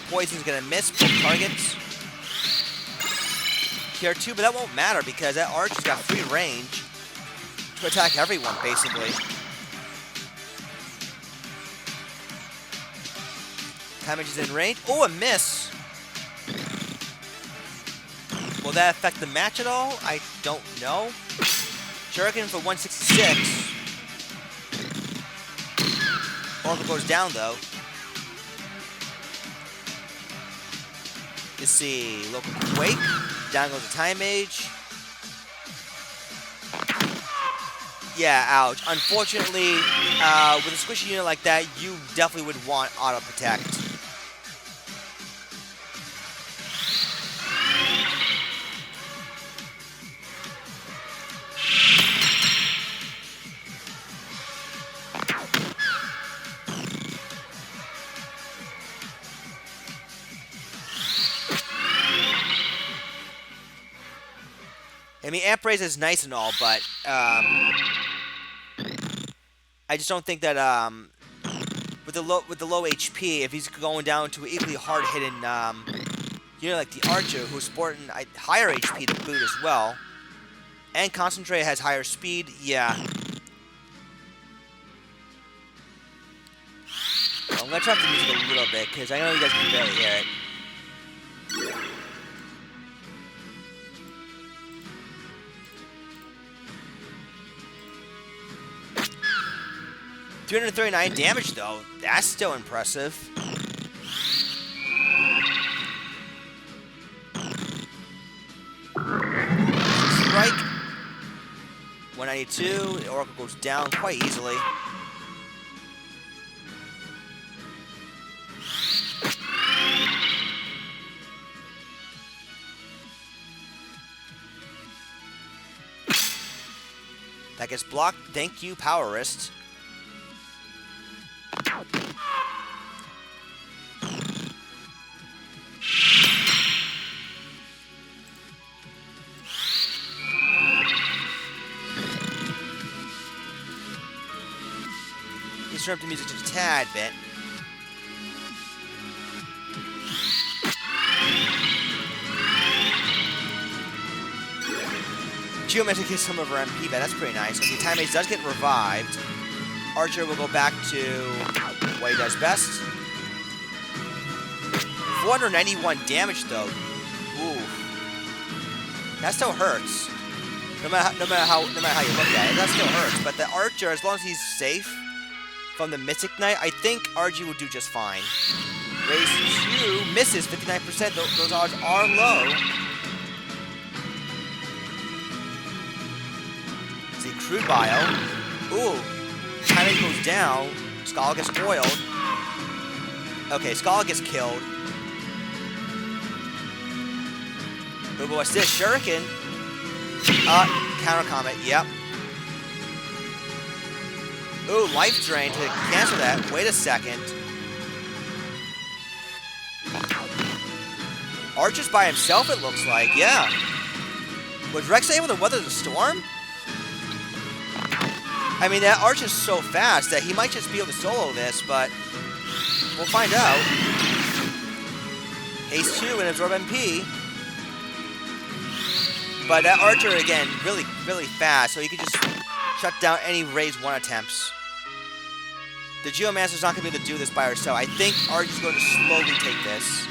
Speaker 1: Poison's gonna miss both targets. Tier 2, but that won't matter because that Archer's got free range to attack everyone, basically. Damage is in range. Oh, a miss! Will that affect the match at all? I don't know. Shuriken for 166. Oracle goes down, though. Let's see, local Quake, down goes the Time Mage. Yeah, ouch. Unfortunately, with a squishy unit like that, you definitely would want Auto Protect. I mean, Amp Raise is nice and all, but I just don't think that with the low HP, if he's going down to an equally hard hitting unit like the Archer, who's sporting higher HP to boot as well, and Concentrate has higher speed, yeah. I'm gonna turn up the music a little bit because I know you guys can barely hear it. 339 damage though. That's still impressive. Strike. 192. The Oracle goes down quite easily. That gets blocked. Thank you, Power Wrist. Let's turn up the music just a tad bit. Geomancer gets some of her MP back. That's pretty nice. Okay, Time Mage does get revived. Archer will go back to what he does best. 491 damage though. Ooh, that still hurts. No matter how you look at it, that still hurts. But the Archer, as long as he's safe from the Mystic Knight, I think RG will do just fine. Raise 2 misses 59%. Those odds are low. See, Crude Bio. Ooh. Time goes down. Scala gets foiled. Okay, Scala gets killed. Ubo assist. Shuriken. Counter Comet. Yep. Ooh, Life Drain to cancel that. Wait a second. Archer's by himself, it looks like. Yeah. Was Rex able to weather the storm? I mean, that Archer's so fast that he might just be able to solo this, but we'll find out. Ace 2 and absorb MP. But that Archer, again, really, really fast, so he can just shut down any raise 1 attempts. The Geomancer's not going to be able to do this by herself. I think Archer's going to slowly take this.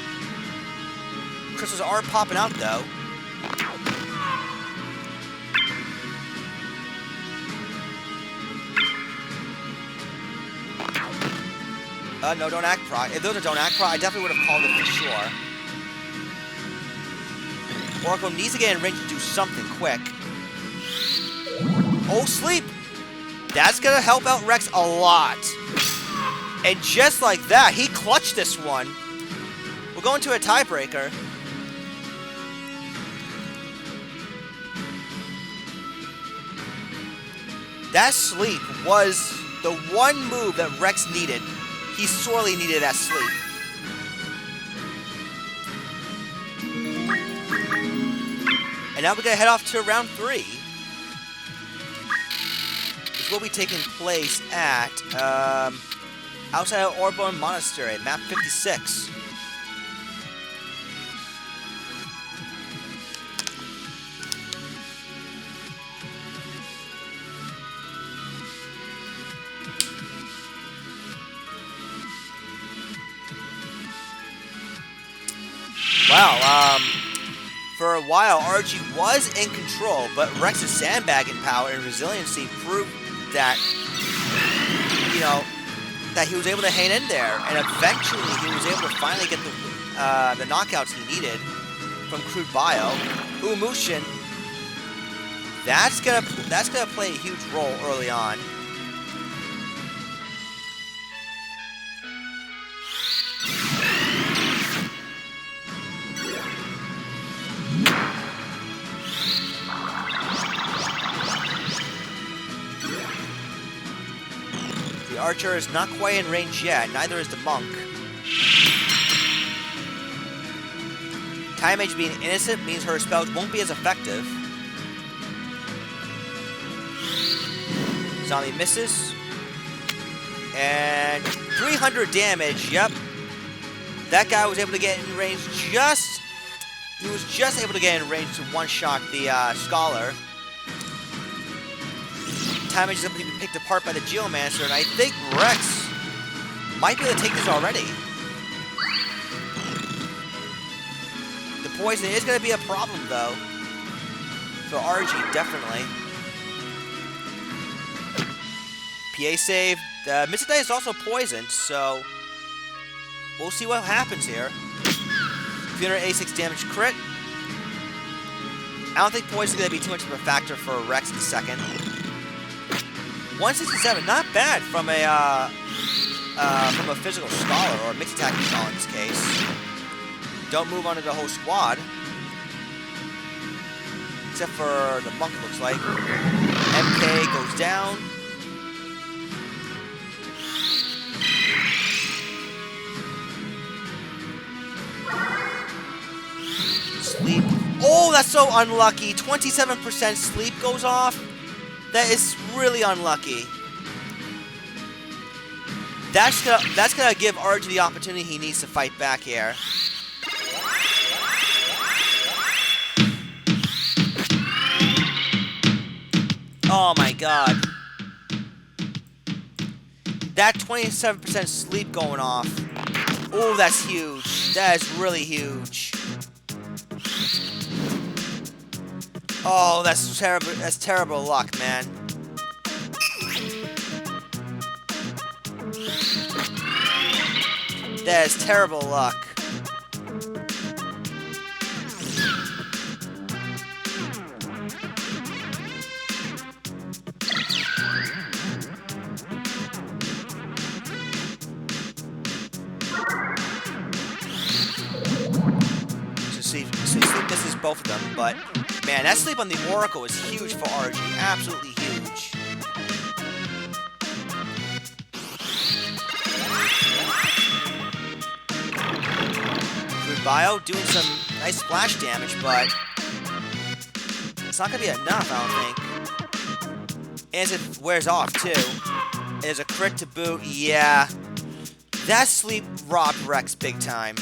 Speaker 1: Crystals are popping out, though. No, don't act pro. If those are don't act pro, I definitely would have called it for sure. Oracle needs to get in range to do something quick. Oh, sleep! That's gonna help out Rex a lot. And just like that, he clutched this one. We're going to a tiebreaker. That sleep was the one move that Rex needed. He sorely needed that sleep. And now we're going to head off to round 3. This will be taking place at outside of Orborn Monastery, map 56. Wow, for a while, RG was in control, but Rex's sandbagging power and resiliency proved that, you know, that he was able to hang in there, and eventually he was able to finally get the knockouts he needed from Crude Bio. Ooh, Mushin. That's gonna play a huge role early on. The Archer is not quite in range yet, neither is the Monk. Time Mage being innocent means her spells won't be as effective. Zombie misses. And 300 damage, yep. That guy was able to get in range he was just able to get in range to one-shot the Scholar. Time Mage is able to be picked apart by the Geomancer, and I think Rex Might be able to take this already. The poison is going to be a problem, though. For RG, definitely. PA save. Mystic Knight is also poisoned, so we'll see what happens here. 386 damage crit. I don't think poison is going to be too much of a factor for Rex in the second. 167, not bad from a physical scholar, or a mixed attacking scholar in this case. Don't move onto the whole squad. Except for the monk, looks like. MK goes down. Sleep. Oh, that's so unlucky. 27% sleep goes off. That is really unlucky. That's gonna give RG the opportunity he needs to fight back here. Oh my god. That 27% sleep going off. Oh, that's huge. That is really huge. Oh, that's terrible. That's terrible luck, man. That is terrible luck. So this is both of them, but man, that sleep on the Oracle is huge for RG. Absolutely huge. Good bio, doing some nice splash damage, but it's not gonna be enough, I don't think. As it wears off too. There's a crit to boot. Yeah, that sleep robbed Rex big time.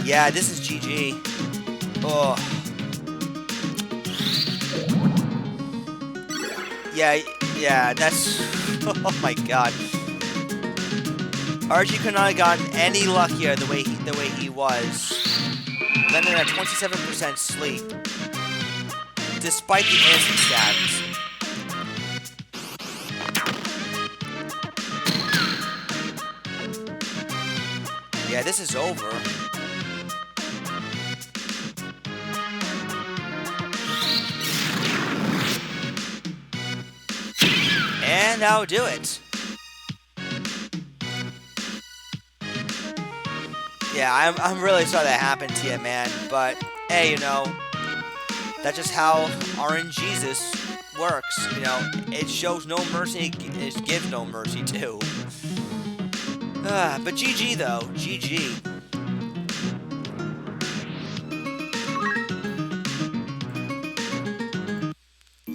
Speaker 1: Yeah, this is GG. Oh. Yeah, that's... Oh my god. RG could not have gotten any luckier the way he was. Landing at 27% sleep. Despite the innocent stats. Yeah, this is over. And that'll do it. Yeah, I'm really sorry that happened to you, man. But, hey, you know, that's just how RNGesus works. You know, it shows no mercy, it gives no mercy, too. But GG, though. GG.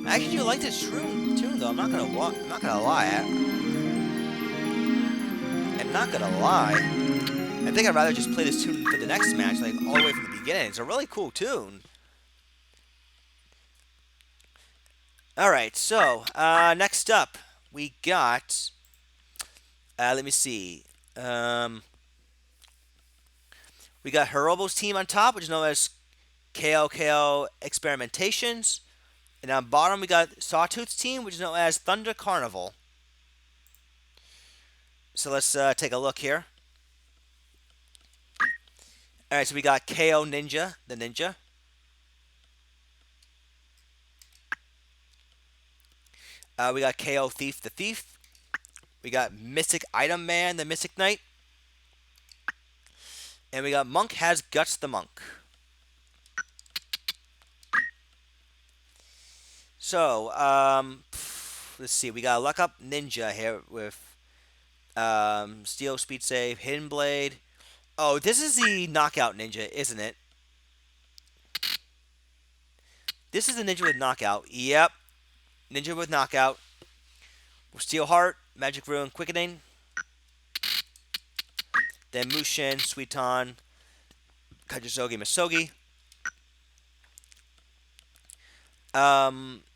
Speaker 1: I actually do like this tune, though. I'm not gonna lie. I'm not gonna lie. I think I'd rather just play this tune for the next match, like all the way from the beginning. It's a really cool tune. All right, so next up we got. Let me see. We got Hirobo's team on top, which is known as KO Experimentations. And on bottom, we got Sawtooth's team, which is known as Thunder Carnival. So let's take a look here. Alright, so we got KO Ninja, the ninja. We got KO Thief, the thief. We got Mystic Item Man, the Mystic Knight. And we got Monk has Guts, the monk. So, let's see. We got a Luck Up Ninja here with Steel, Speed Save, Hidden Blade. Oh, this is the Knockout Ninja, isn't it? This is the ninja with Knockout. Yep. Ninja with Knockout, Steel Heart, Magic Ruin, Quickening, then Mushin, Suiton, Kajisogi, Masogi.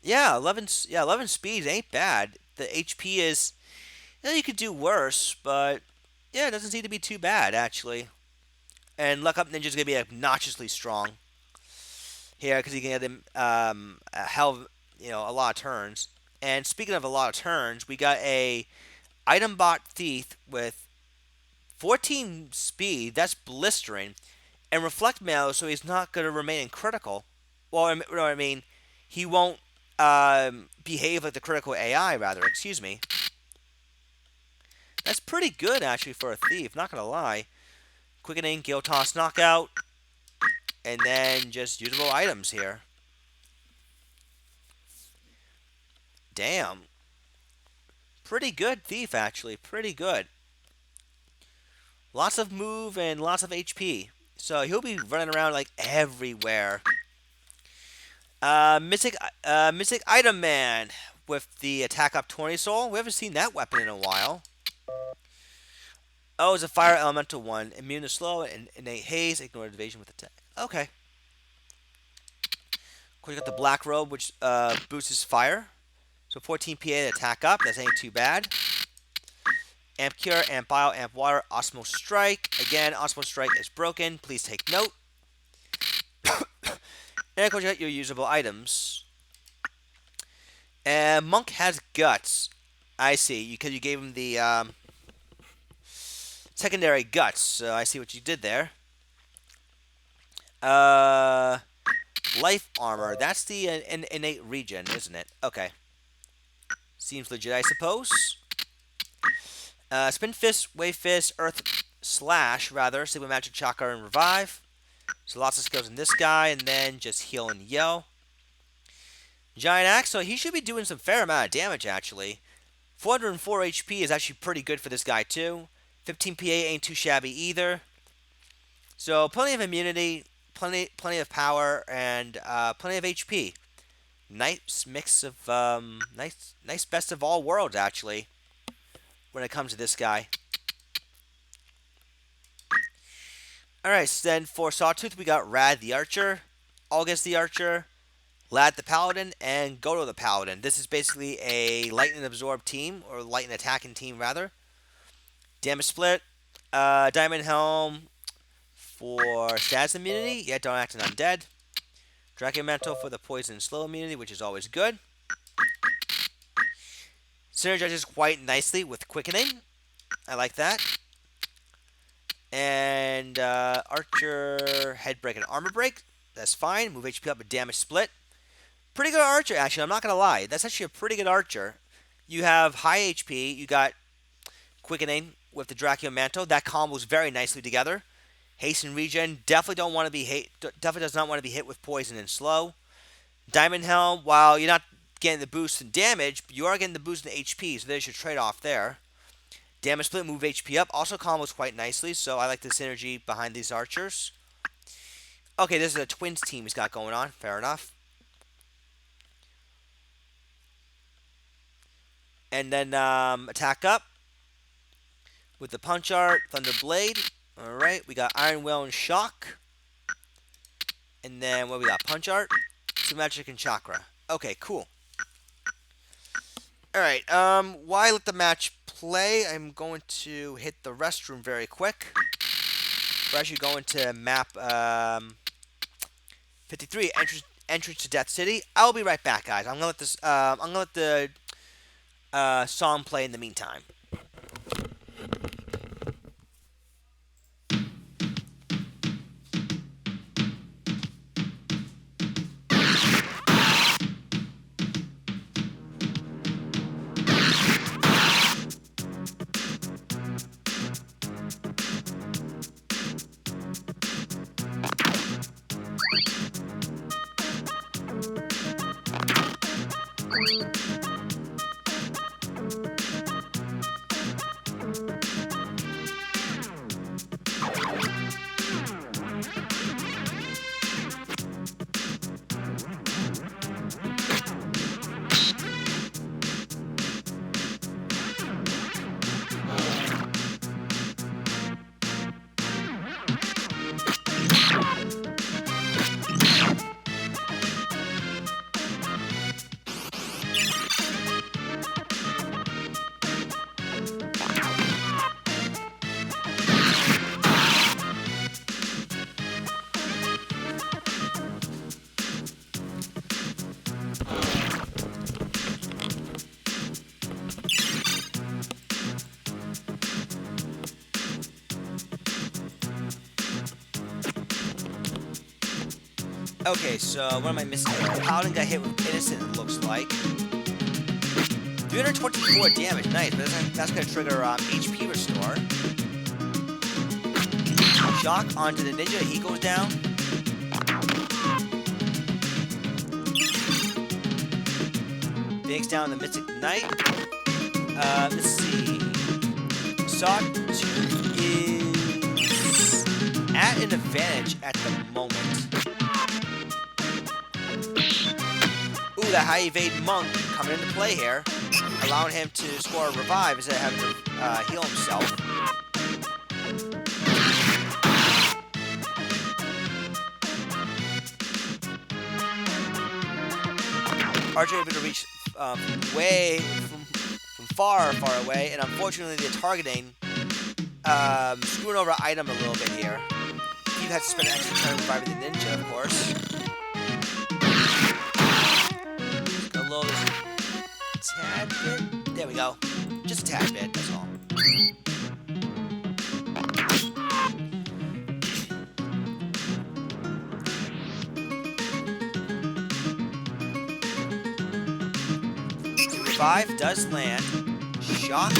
Speaker 1: Yeah, 11 speed ain't bad. The HP is, you could do worse, but yeah, it doesn't seem to be too bad actually. And Luck Up Ninja's gonna be obnoxiously strong here because he can get him a hell of, a lot of turns. And speaking of a lot of turns, we got a item bot thief with 14 speed. That's blistering, and reflect mail, so he's not gonna remain in critical. Well, I mean, he won't behave like the critical AI. Rather, excuse me. That's pretty good actually for a thief. Not gonna lie. Quickening, Gale Toss, Knockout, and then just usable items here. Damn. Pretty good thief, actually. Pretty good. Lots of move and lots of HP. So he'll be running around like everywhere. Mystic Item Man with the attack up 20 soul. We haven't seen that weapon in a while. Oh, it's a fire elemental one. Immune to slow and innate haze. Ignore evasion with attack. Okay. Of course, you got the black robe, which boosts his fire. So 14 PA to attack up. That ain't too bad. Amp Cure, Amp Bile, Amp Water, Osmo Strike. Again, Osmo Strike is broken. Please take note. And of course, you got your usable items. And Monk has Guts. I see. Because you gave him the secondary Guts. So I see what you did there. Life Armor. That's the innate regen, isn't it? Okay. Seems legit, I suppose. Spin Fist, Wave Fist, Earth Slash, rather. Sigma Magic Chakra and Revive. So lots of skills in this guy, and then just heal and yell. Giant Axe, so he should be doing some fair amount of damage, actually. 404 HP is actually pretty good for this guy, too. 15 PA ain't too shabby either. So plenty of immunity, plenty of power, and plenty of HP. Nice mix of, nice best of all worlds, actually, when it comes to this guy. Alright, so then for Sawtooth, we got Rad the Archer, August the Archer, Lad the Paladin, and Goto the Paladin. This is basically a Lightning Absorb team, or Lightning Attacking team, rather. Damage Split, Diamond Helm for status immunity. Yeah, don't act an undead. Dragon Mantle for the poison and slow immunity, which is always good. Synergizes quite nicely with Quickening. I like that. And Archer, Head Break, and Armor Break. That's fine. Move HP up with Damage Split. Pretty good Archer, actually. I'm not going to lie. That's actually a pretty good Archer. You have high HP. You got Quickening with the Dracula Mantle. That combos very nicely together. Haste and Regen. Definitely does not want to be hit with Poison and Slow. Diamond Helm, while you're not getting the boost in damage, you are getting the boost in HP, so there's your trade-off there. Damage Split, move HP up. Also combos quite nicely, so I like the synergy behind these archers. Okay, this is a twins team he's got going on. Fair enough. And then attack up with the Punch Art, Thunder Blade. Alright, we got Iron Will and Shock. And then what we got? Punch Art, Symmetric, and Chakra. Okay, cool. Alright, while I let the match play, I'm going to hit the restroom very quick. We're actually going to map 53, entrance to Death City. I'll be right back, guys. I'm gonna let the song play in the meantime. Okay, so what am I missing here? Paladin got hit with Innocent, it looks like. 324 damage, nice, but that's gonna trigger HP restore. Shock onto the ninja, he goes down. Phoenix down the Mystic Knight. Let's see. Sawtooth is at an advantage at the moment. Ooh, that high evade monk coming into play here, allowing him to score a revive instead of having to heal himself. Archer able to reach way from far away, and unfortunately the targeting screwing over item a little bit here. You have to spend an extra turn reviving the ninja, of course. Just gonna lower this a tad bit. There we go. Just a tad bit, that's all. Revive does land. Shock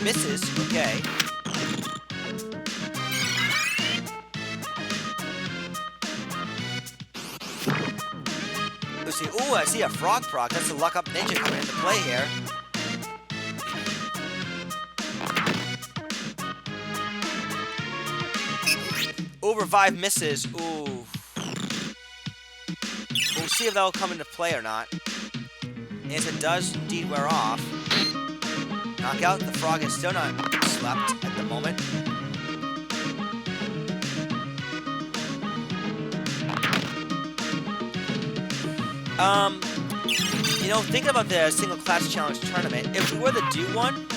Speaker 1: misses. Okay. Let's see. Ooh, I see a frog proc. That's the luck up ninja coming into play here. Ooh, revive misses. Ooh. We'll see if that'll come into play or not. Yes, it does indeed wear off. Knockout, the frog is still not slept at the moment. You know, thinking about the single class challenge tournament, if we were to do one,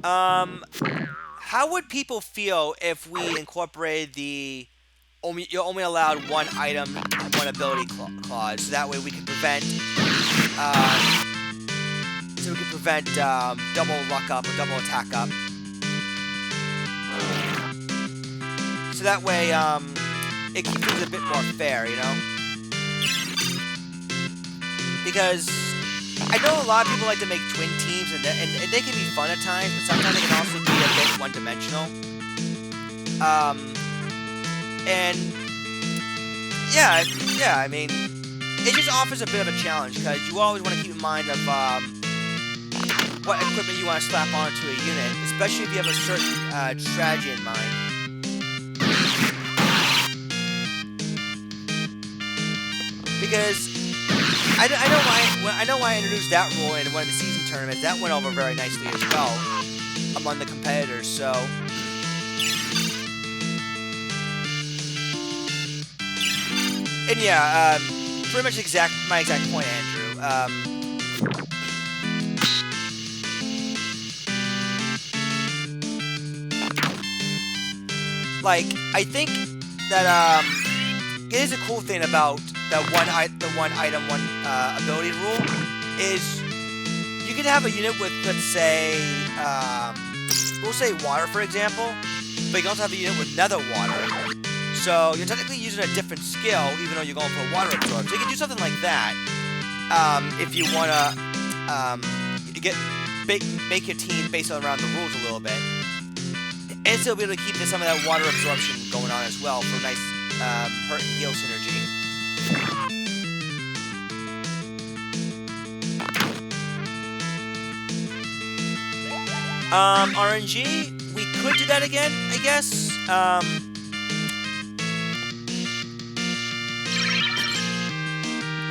Speaker 1: how would people feel if we incorporated the you're only allowed one item, one ability clause? So that way we can prevent, double luck up or double attack up. So that way, it keeps things a bit more fair, you know? Because I know a lot of people like to make twin teams, and they can be fun at times, but sometimes they can also be a bit one-dimensional. And yeah, I mean, it just offers a bit of a challenge because you always want to keep in mind of what equipment you want to slap onto a unit, especially if you have a certain strategy in mind. Because I know why I introduced that rule in one of the season tournaments. That went over very nicely as well among the competitors. So. And yeah, pretty much my exact point, Andrew. Like, I think that it is a cool thing about the one item, one ability rule is you can have a unit with, let's say, we'll say water, for example, but you can also have a unit with nether water. So you're technically using a different skill, even though you're going for water absorb. So you can do something like that if you want to make your team based around the rules a little bit, and still be able to keep some of that water absorption going on as well for a nice hurt and heal synergy. RNG, we could do that again, I guess.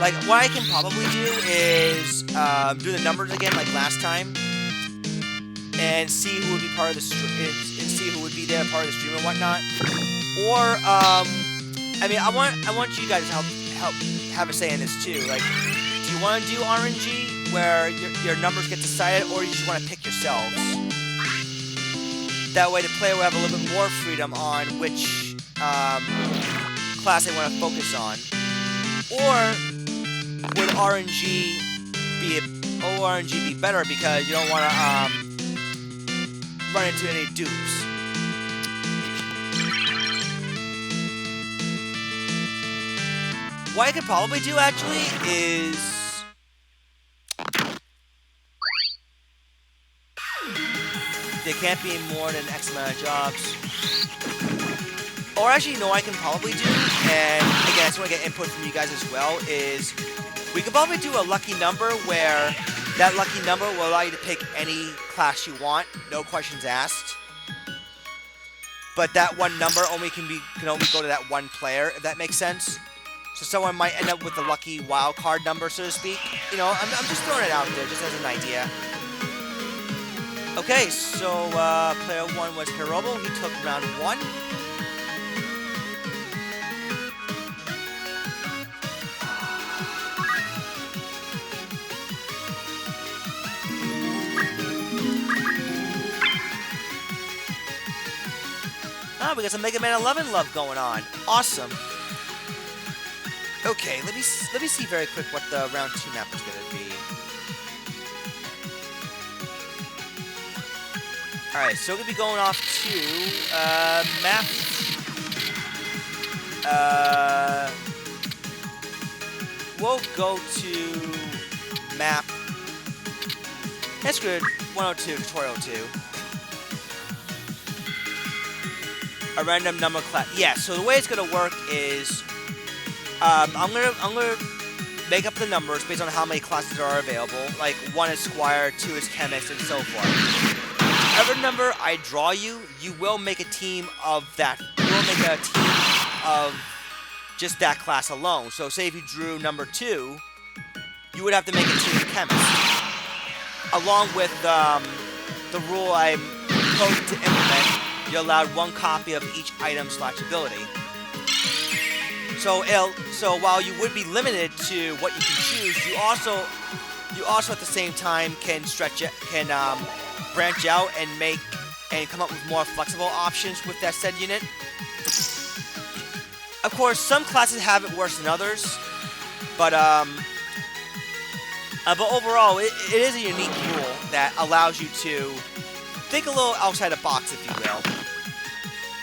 Speaker 1: Like, what I can probably do is do the numbers again, like last time, and see who would be part of the see who would be there, part of the stream and whatnot. Or, I mean, I want you guys to help have a say in this too. Like, do you want to do RNG where your numbers get decided, or you just want to pick yourselves? That way, the player will have a little bit more freedom on which class they want to focus on. Or would RNG be better because you don't want to run into any dupes? What I could probably do actually is there can't be more than X amount of jobs. Or actually, you know what I can probably do, and again, I just want to get input from you guys as well, is we could probably do a lucky number where that lucky number will allow you to pick any class you want, no questions asked. But that one number can only go to that one player, if that makes sense. So someone might end up with a lucky wild card number, so to speak. You know, I'm just throwing it out there, just as an idea. Okay, so player 1 was Hirobo. He took round 1. Ah, we got some Mega Man 11 love going on. Awesome. Okay, let me see very quick what the round 2 map is gonna be. All right, so we're gonna be going off to map. We'll go to map. That's good. 102, tutorial 2. A random number class. Yeah. So the way it's gonna work is, I'm gonna make up the numbers based on how many classes are available. Like 1 is Squire, 2 is Chemist, and so forth. Whatever number I draw you, you will make a team of that. You will make a team of just that class alone. So say if you drew number 2, you would have to make a team of Chemist. Along with the rule I'm proposing to implement, you're allowed 1 copy of each item/ability. So while you would be limited to what you can choose, you also at the same time can branch out and come up with more flexible options with that said unit. Of course, some classes have it worse than others, but overall, it is a unique rule that allows you to think a little outside the box, if you will.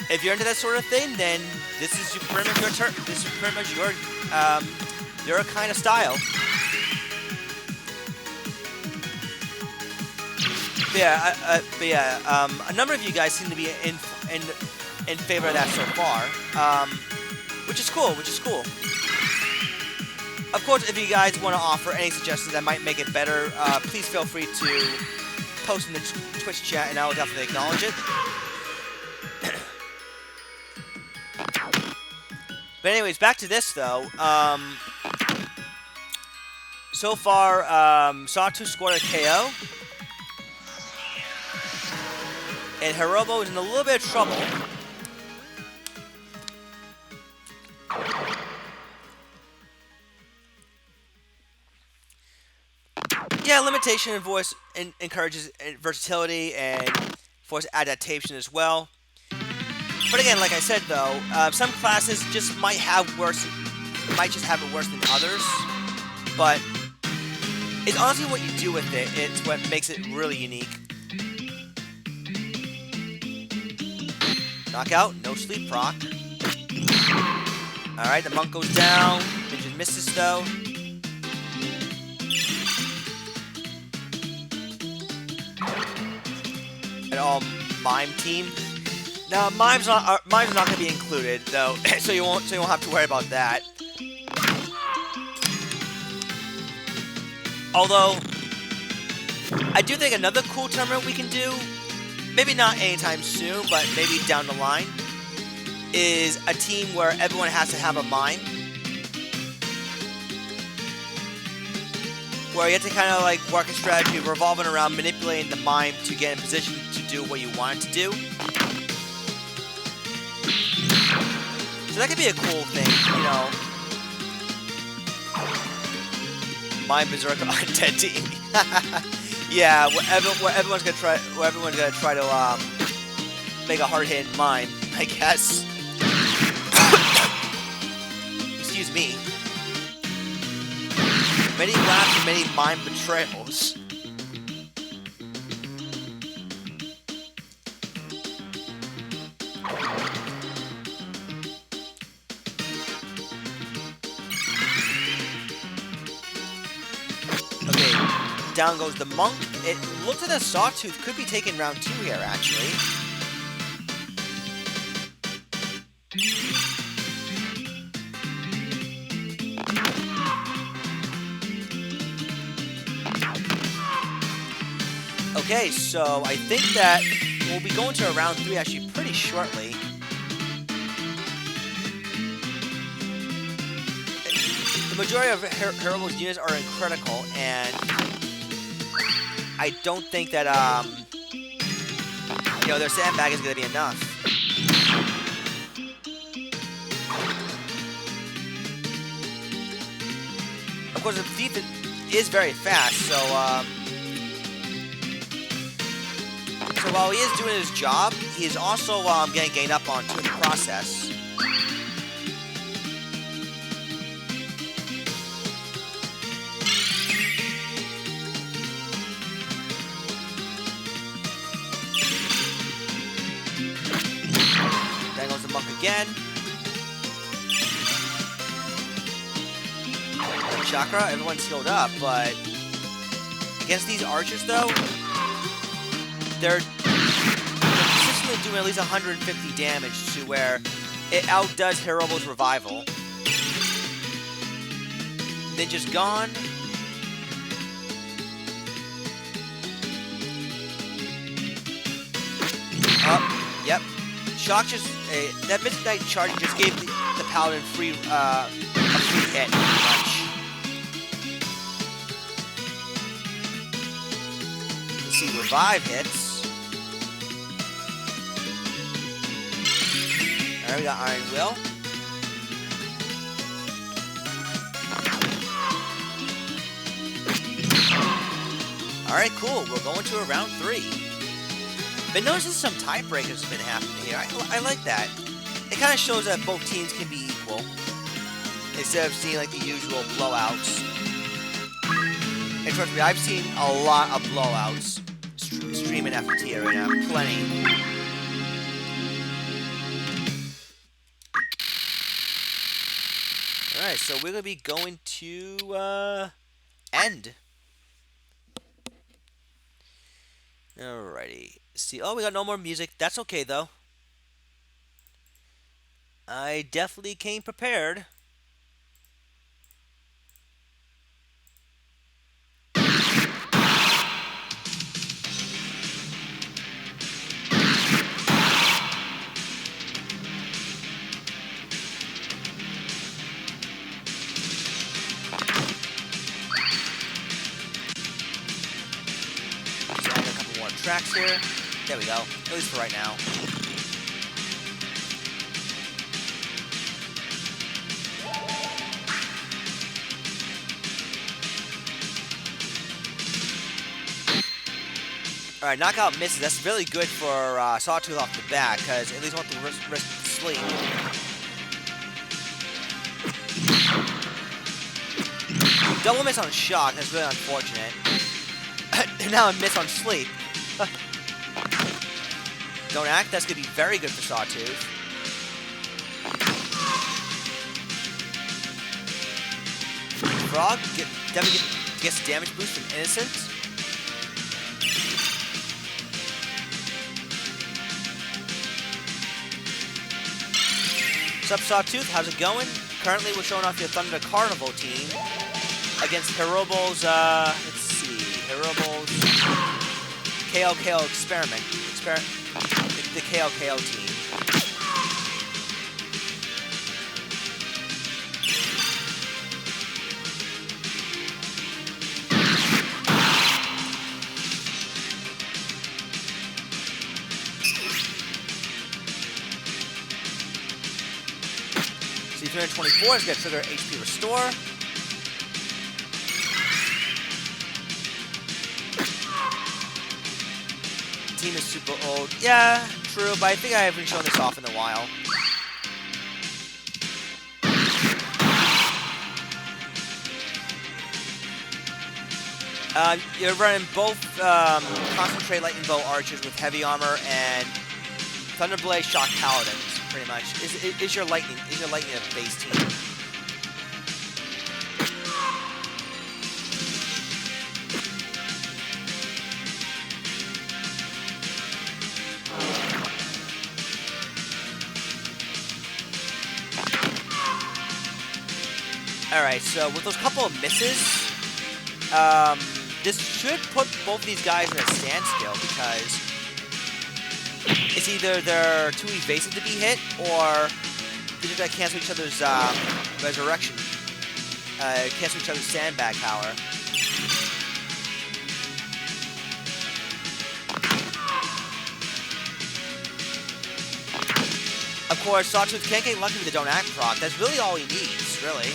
Speaker 1: If you're into that sort of thing, then this is pretty much your turn. This is pretty much your kind of style. But yeah, a number of you guys seem to be in favor of that so far, which is cool. Of course, if you guys want to offer any suggestions that might make it better, please feel free to post in the Twitch chat, and I will definitely acknowledge it. But anyways, back to this though. So far, Sawtooth scored a KO. And Hirobo is in a little bit of trouble. Yeah, limitation in voice encourages versatility and voice adaptation as well. But again, like I said though, some classes just might just have it worse than others. But it's honestly what you do with it. It's what makes it really unique. Knockout, no sleep proc. Alright, the monk goes down. Ninja misses though. An all mime team. Now mime's not going to be included though, so you won't have to worry about that. Although I do think another cool tournament we can do, maybe not anytime soon, but maybe down the line, is a team where everyone has to have a mime. Where you have to kind of like work a strategy revolving around manipulating the mime to get in position to do what you want it to do. So that could be a cool thing, you know. Mime Berserker on dead team. Yeah, where everyone's gonna try to make a hard hit mime, I guess. Excuse me. Many laughs and many mime betrayals. Down goes the Monk. It looks like the Sawtooth could be taking round 2 here, actually. Okay, so I think that we'll be going to round 3 actually pretty shortly. The majority of Herobo's units are in critical, and I don't think that, you know, their sandbag is going to be enough. Of course, the thief is very fast, so while he is doing his job, he is also getting gained up on too in the process. Then goes the Monk again. Chakra, everyone's healed up, but against these archers, though, they're consistently doing at least 150 damage to where it outdoes Hirobo's revival. Ninja's gone. Oh, yep. Shock just that midnight charge just gave the paladin a free hit, pretty much. Let's see, revive hits. Alright, we got Iron Will. Alright, cool. We're going to a round 3. Been noticing some tiebreakers have been happening here. I like that. It kind of shows that both teams can be equal, instead of seeing like the usual blowouts. And trust me, I've seen a lot of blowouts streaming FFT Arena. Plenty. Alright, so we're going to be going to end. Alrighty. See, oh, we got no more music. That's okay, though. I definitely came prepared. Tracks here. There we go. At least for right now. Alright, knockout misses. That's really good for Sawtooth off the bat, because at least won't have to risk sleep. Double miss on Shock. That's really unfortunate. Now a miss on Sleep. Don't act. That's going to be very good for Sawtooth. Frog definitely gets a damage boost from Innocent. What's up, Sawtooth? How's it going? Currently, we're showing off your Thunder Carnival team against Hirobo's, let's see, Hirobo's KO Experiment. The KO team. C324 is going to trigger HP Restore. Team is super old. Yeah, true, but I think I haven't shown this off in a while. You're running both Concentrate Lightning Bow Archers with heavy armor and Thunderblade Shock Paladins, pretty much. Is your lightning a base team? Alright, so with those couple of misses, um, this should put both of these guys in a standstill because it's either they're too evasive to be hit or they just cancel each other's resurrection, cancel each other's sandbag power. Of course, Sawtooth can't get lucky with the Don't Act proc. That's really all he needs, really.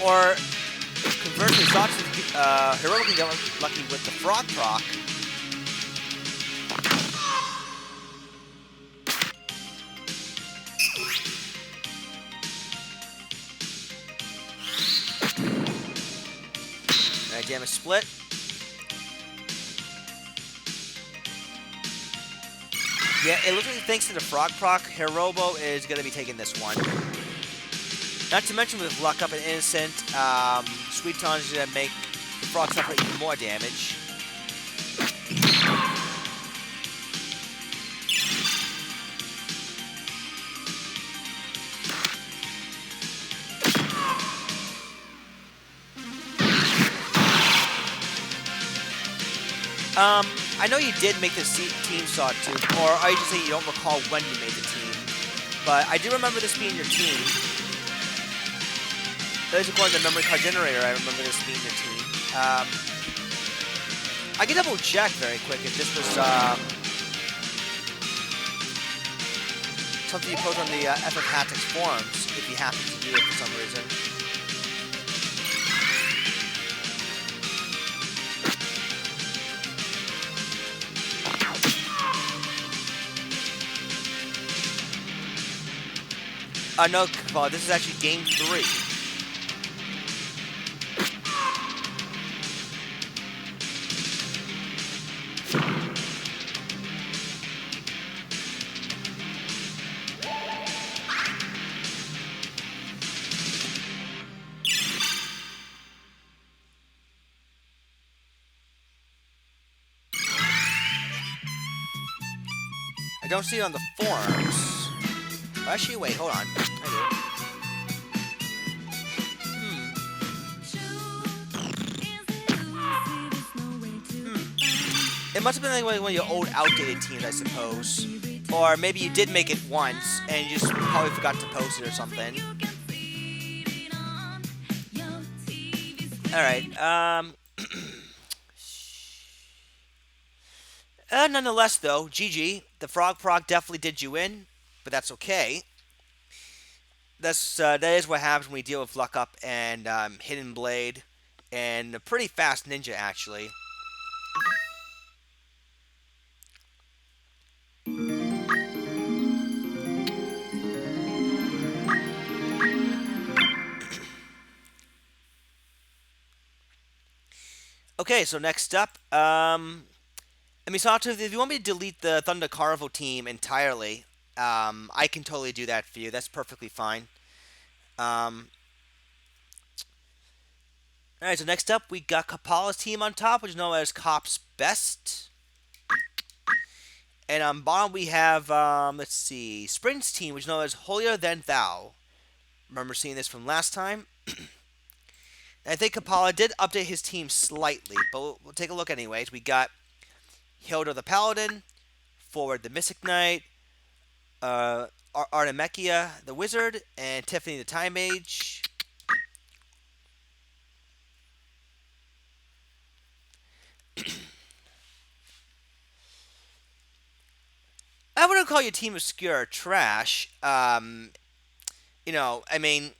Speaker 1: Or, conversely, Sawtooth Heroic can get lucky with the Frog proc. Alright, damage split. Yeah, it looks like thanks to the Frog proc, Hirobo is going to be taking this one. Not to mention with Luck Up and Innocent, Sweet Tongue is going to make the Frog suffer even more damage. I know you did make this team, Sawtooth, or I just say you don't recall when you made the team, but I do remember this being your team. At least according to the memory card generator, I remember this being your team. I can double check very quick if this was something you post on the FF Tactics forums, if you happen to do it for some reason. No, this is actually game 3. I don't see it on the forums. Actually, wait, hold on. I do. It must have been like one of your old outdated teams, I suppose. Or maybe you did make it once, and you just probably forgot to post it or something. Alright, nonetheless, though, GG. The Frog proc definitely did you in, but that's okay. That is what happens when we deal with Luck Up and Hidden Blade, and a pretty fast ninja, actually. Okay, so next up, I mean, Sawtooth, if you want me to delete the Thunder Carnival team entirely, I can totally do that for you. That's perfectly fine. Alright, so next up, we got Kapala's team on top, which is known as Cop's Best. And on bottom, we have, let's see, Sprint's team, which is known as Holier Than Thou. Remember seeing this from last time? I think Kapala did update his team slightly, but we'll take a look anyways. We got Hilda the Paladin, Forward the Mystic Knight, Artemisia the Wizard, and Tiffany the Time Mage. I wouldn't call your team obscure or trash. You know, I mean,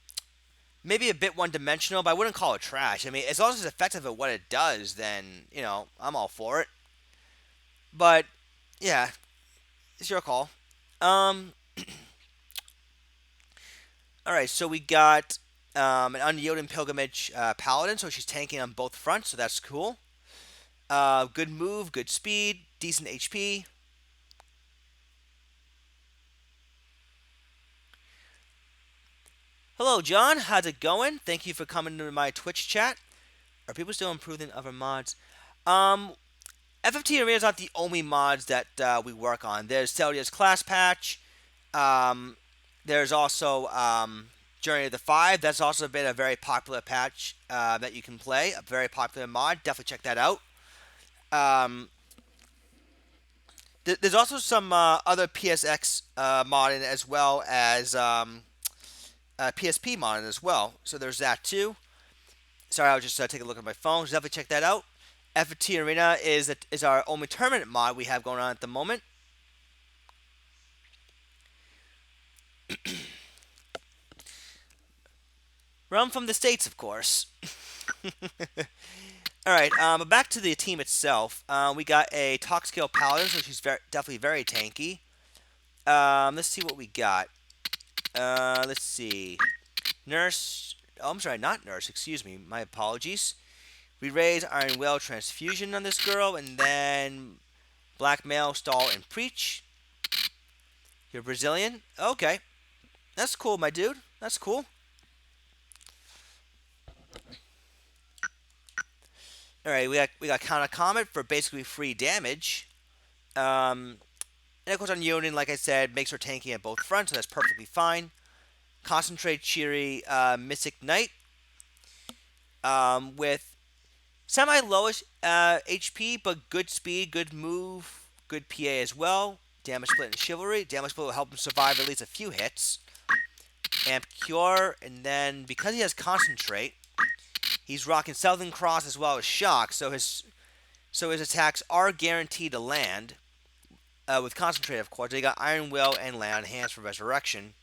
Speaker 1: maybe a bit one-dimensional, but I wouldn't call it trash. I mean, as long as it's effective at what it does, then, you know, I'm all for it. But, yeah, it's your call. Alright, so we got an Unyielding Pilgrimage Paladin, so she's tanking on both fronts, so that's cool. Good move, good speed, decent HP. Hello, John. How's it going? Thank you for coming to my Twitch chat. Are people still improving other mods? FFT Arena is not the only mods that we work on. There's Celdia's Class Patch. Um, there's also Journey of the Five. That's also been a very popular patch that you can play. A very popular mod. Definitely check that out. Um, there's also some other PSX modding as well as PSP modding as well. So there's that too. Sorry, I was just taking a look at my phone. So definitely check that out. FFT Arena is our only tournament mod we have going on at the moment. Rum from the States, of course. All right, but back to the team itself. We got a Toxcale Paladin, so she's definitely very tanky. Let's see what we got. Let's see. Nurse. Oh, I'm sorry, not Nurse. Excuse me. My apologies. We raise Iron Will Transfusion on this girl, and then Blackmail, Stall, and Preach. You're Brazilian? Okay. That's cool, my dude. That's cool. Alright, we got Counter Comet for basically free damage. And of course on Yonin, like I said, makes her tanky at both fronts, so that's perfectly fine. Concentrate Cheery Mystic Knight with semi-lowish HP, but good speed, good move, good PA as well. Damage Split and Chivalry. Damage Split will help him survive at least a few hits. Amp Cure, and then because he has Concentrate, he's rocking Southern Cross as well as Shock, so his attacks are guaranteed to land. With Concentrate, of course. They got Iron Will and Land Hands for Resurrection.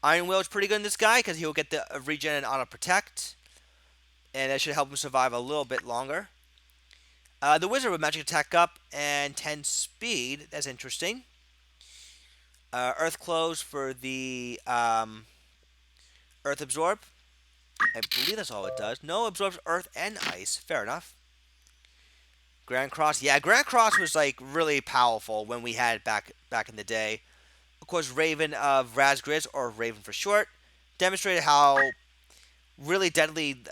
Speaker 1: Iron Will is pretty good in this guy because he'll get the regen and auto protect, and that should help him survive a little bit longer. The Wizard with Magic Attack up and 10 speed. That's interesting. Earth Close for the Earth Absorb. I believe that's all it does. No, absorbs Earth and Ice. Fair enough. Grand Cross. Yeah, Grand Cross was like really powerful when we had it back in the day. Of course, Raven of Razgriz, or Raven for short, demonstrated how really deadly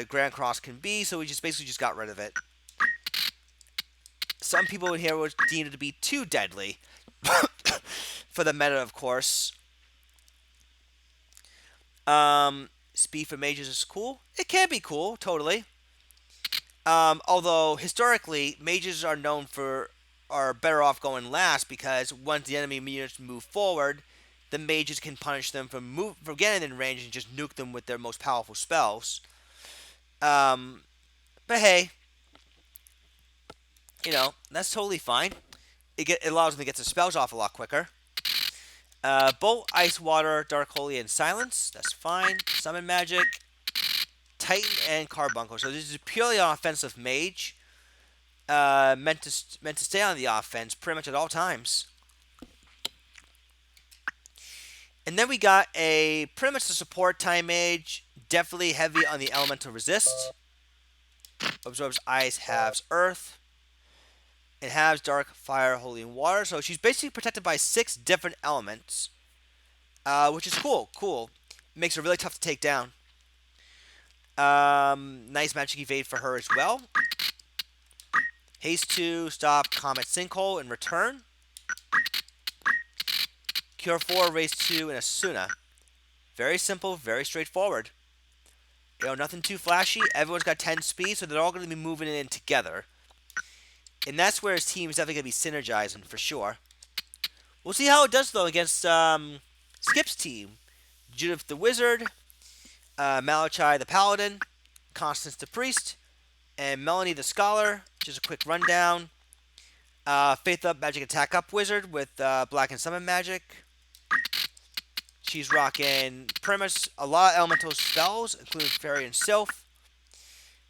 Speaker 1: Grand Cross can be, so we basically just got rid of it. Some people in here would deem it to be too deadly for the meta, of course. Speed for mages is cool. It can be cool, totally. Although historically, mages are better off going last because once the enemy units move forward, the mages can punish them from getting in range and just nuke them with their most powerful spells. But hey, that's totally fine. It allows them to get their spells off a lot quicker. Bolt, Ice, Water, Dark Holy, and Silence. That's fine. Summon Magic, Titan, and Carbuncle. So this is purely an offensive mage. Meant to stay on the offense pretty much at all times. And then we got pretty much the support time mage. Definitely heavy on the elemental resist. Absorbs Ice, halves Earth. It has Dark, Fire, Holy, and Water. So she's basically protected by 6 different elements. Which is cool. Cool. Makes her really tough to take down. Nice magic evade for her as well. Haste 2, stop Comet Sinkhole and return. Cure 4, Raise 2, and Asuna. Very simple, very straightforward. Nothing too flashy. Everyone's got 10 speed, so they're all going to be moving in together. And that's where his team is definitely going to be synergizing for sure. We'll see how it does, though, against Skip's team. Judith the Wizard, Malachi the Paladin, Constance the Priest, and Melanie the Scholar. Just a quick rundown. Faith Up, Magic Attack Up Wizard with Black and Summon Magic. She's rocking pretty much a lot of elemental spells, including Fairy and Sylph.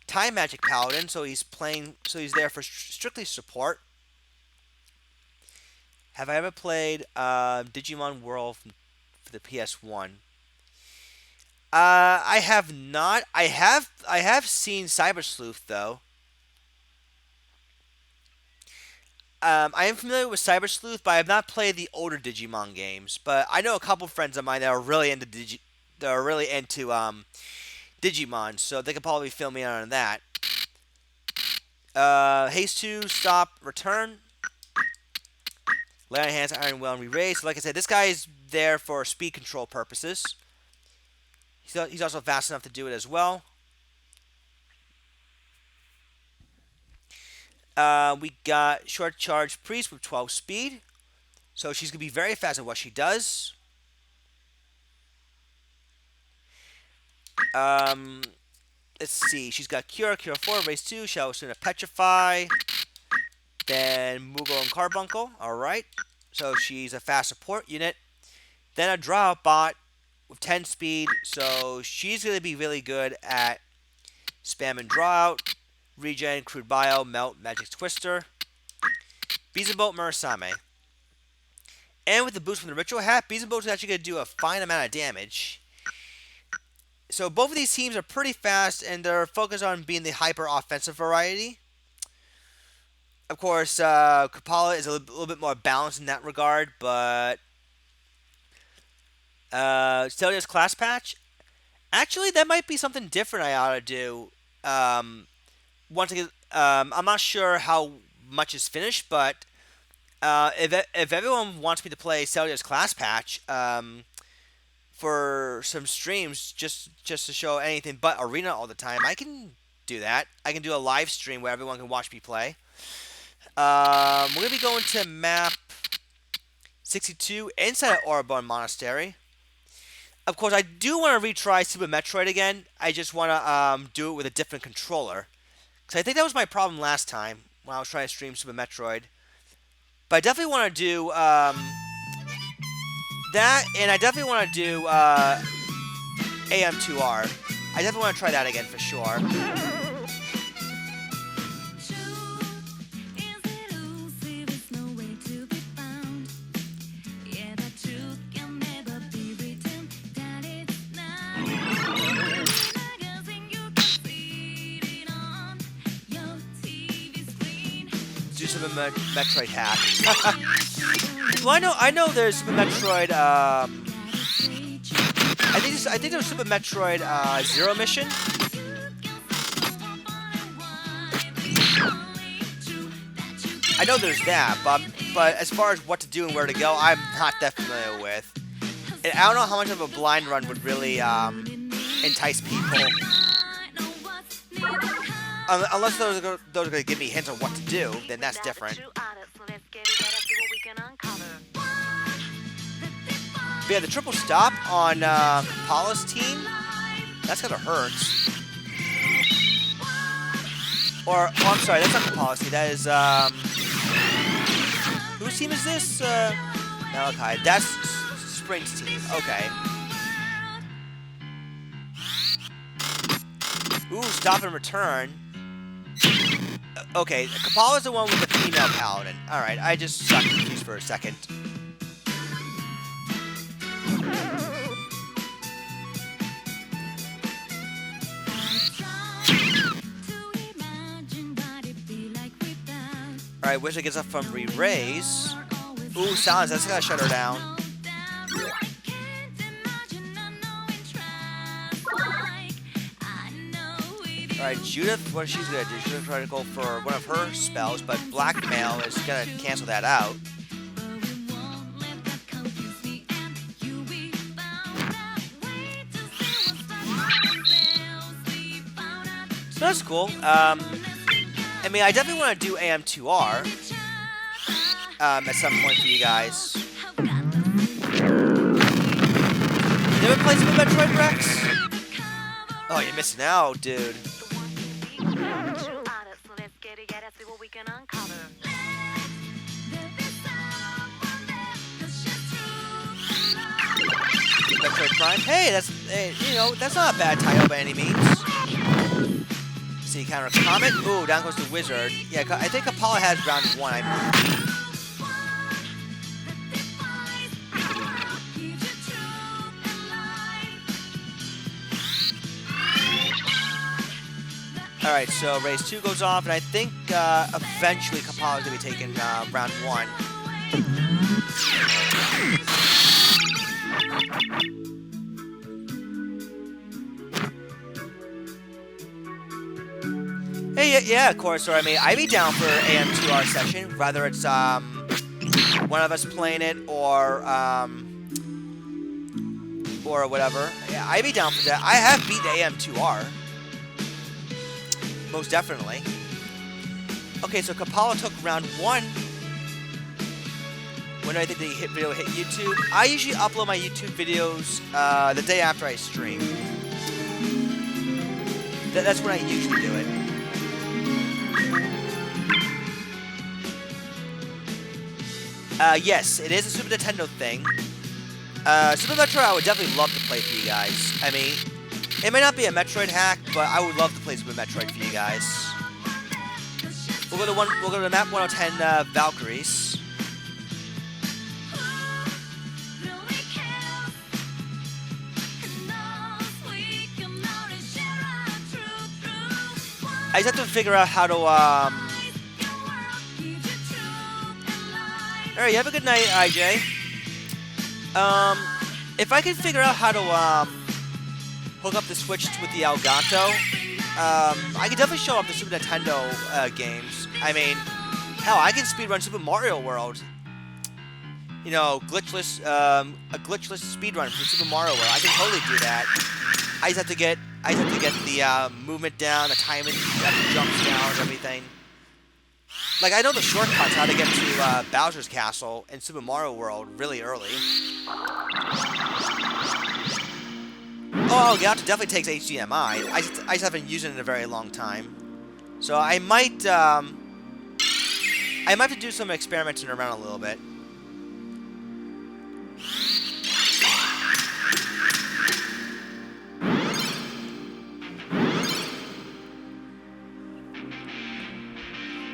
Speaker 1: Time Magic Paladin, so he's there for strictly support. Have I ever played Digimon World for the PS1? I have not. I have seen Cyber Sleuth though. I am familiar with Cyber Sleuth, but I have not played the older Digimon games. But I know a couple friends of mine that are really into Digimon, so they could probably fill me in on that. Haste 2, stop, return. Lay on hands, iron will, and re-raise. So like I said, this guy is there for speed control purposes. He's also fast enough to do it as well. We got short charge priest with 12 speed. So she's going to be very fast at what she does. Let's see. She's got Cure 4, Raise 2, Shadow Soon Petrify. Then Moogle and Carbuncle. Alright. So she's a fast support unit. Then a draw bot with 10 speed. So she's going to be really good at spam and draw out, regen, crude bio, melt, magic twister, Beelzebub, Murasame. And with the boost from the ritual hat, Beelzebub is actually going to do a fine amount of damage. So both of these teams are pretty fast, and they're focused on being the hyper offensive variety. Of course, Kapala is a little bit more balanced in that regard, but Celia's class patch, actually, that might be something different I ought to do. Once again, I'm not sure how much is finished, but if everyone wants me to play Celia's class patch for some streams, just to show anything but Arena all the time, I can do that. I can do a live stream where everyone can watch me play. We're going to be going to map 62 inside of Orabon Monastery. Of course, I do want to retry Super Metroid again. I just want to do it with a different controller. Because I think that was my problem last time when I was trying to stream Super Metroid. But I definitely want to do that, and I definitely want to do AM2R. I definitely want to try that again for sure. Do Super Metroid hack. Well, I know there's Super Metroid. I think there's Super Metroid Zero Mission. I know there's that, but as far as what to do and where to go, I'm not that familiar with. And I don't know how much of a blind run would really entice people. Unless those are going to give me hints on what to do, then that's different. But yeah, the triple stop on Paula's team, that's going to hurt. Or, oh, I'm sorry, that's not Paula's team. That is, whose team is this? Malachi. That's Spring's team. Okay. Ooh, stop and return. Okay, Kapala's the one with the female paladin. Alright, I just got confused for a second. Alright, Wizard gets up from re-raise. Ooh, silence, that's gotta shut her down. Alright, Judith, what she's gonna do? She's gonna try to go for one of her spells, but Blackmail is gonna cancel that out. So that's cool. I mean, I definitely want to do AM2R at some point for you guys. You ever play Super Metroid Rex? Oh, you're missing out, dude. Metroid Prime. Hey, that's not a bad title by any means. See, counter Comet. Ooh, down goes the Wizard. Yeah, I think Apollo has round 1. Alright, so race 2 goes off, and I think eventually Kapala's going to be taking round 1. Hey, Yeah, of course. Or I mean, I'd be down for AM2R session, whether it's one of us playing it or whatever. Yeah, I'd be down for that. I have beaten AM2R, most definitely. Okay, so Kapala took round 1. When do I think the video hit YouTube? I usually upload my YouTube videos the day after I stream. That's when I usually do it. Yes, it is a Super Nintendo thing. Super Metroid I would definitely love to play for you guys. I mean, it may not be a Metroid hack, but I would love to play Super Metroid for you guys. We'll go to map 110, Valkyries. I just have to figure out how to Alright, you have a good night, IJ. If I could figure out how to hook up the Switch with the Elgato, I could definitely show up the Super Nintendo games. I mean, hell, I can speedrun Super Mario World. You know, glitchless, a glitchless speedrun for Super Mario World. I can totally do that. I just have to get the movement down, the timing, the jumps down, and everything. Like, I know the shortcuts how to get to Bowser's Castle in Super Mario World really early. Oh, Elgato definitely takes HDMI. I just haven't used it in a very long time. So I might have to do some experimenting around a little bit.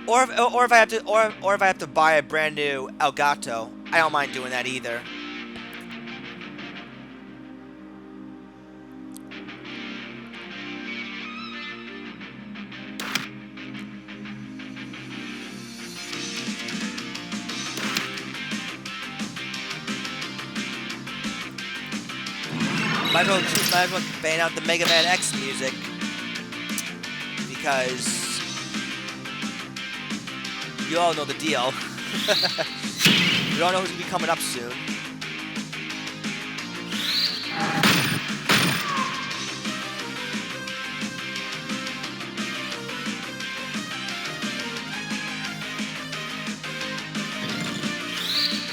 Speaker 1: Or if I have to buy a brand new Elgato, I don't mind doing that either. Might as well ban out the Mega Man X music because you all know the deal. You all know who's gonna be coming up soon.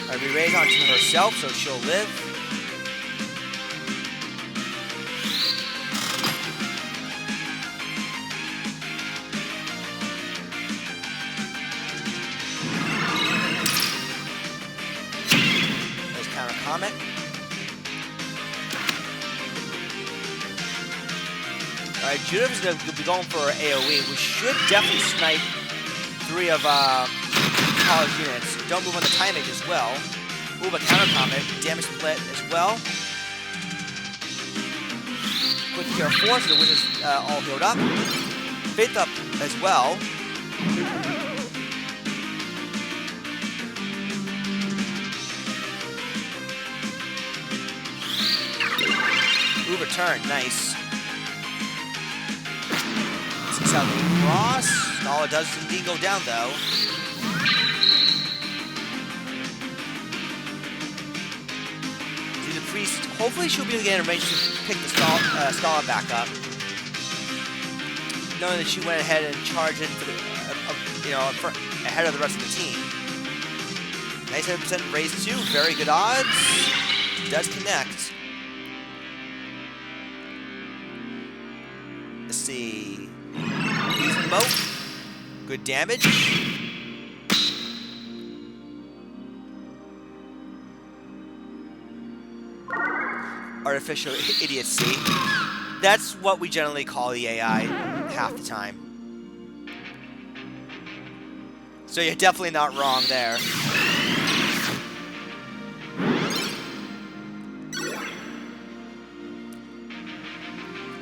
Speaker 1: Alright, we raise onto herself so she'll live. Comment. Alright, Judith's going to be going for our AoE. We should definitely snipe 3 of college units. Don't move on the timing as well. Ooh, but counter comment. Damage split as well. Quick cure 4, so the wizard's all healed up. Faith up as well. Ooh, return, nice. 6,000 cross. All it does is indeed go down, though. See, the priest, hopefully she'll be able to get in range to pick the Scala back up. Knowing that she went ahead and charged in for the, ahead of the rest of the team. 97% raise 2, very good odds. Does connect. Let's see. Easy moat. Good damage. Artificial idiocy. That's what we generally call the AI half the time. So you're definitely not wrong there.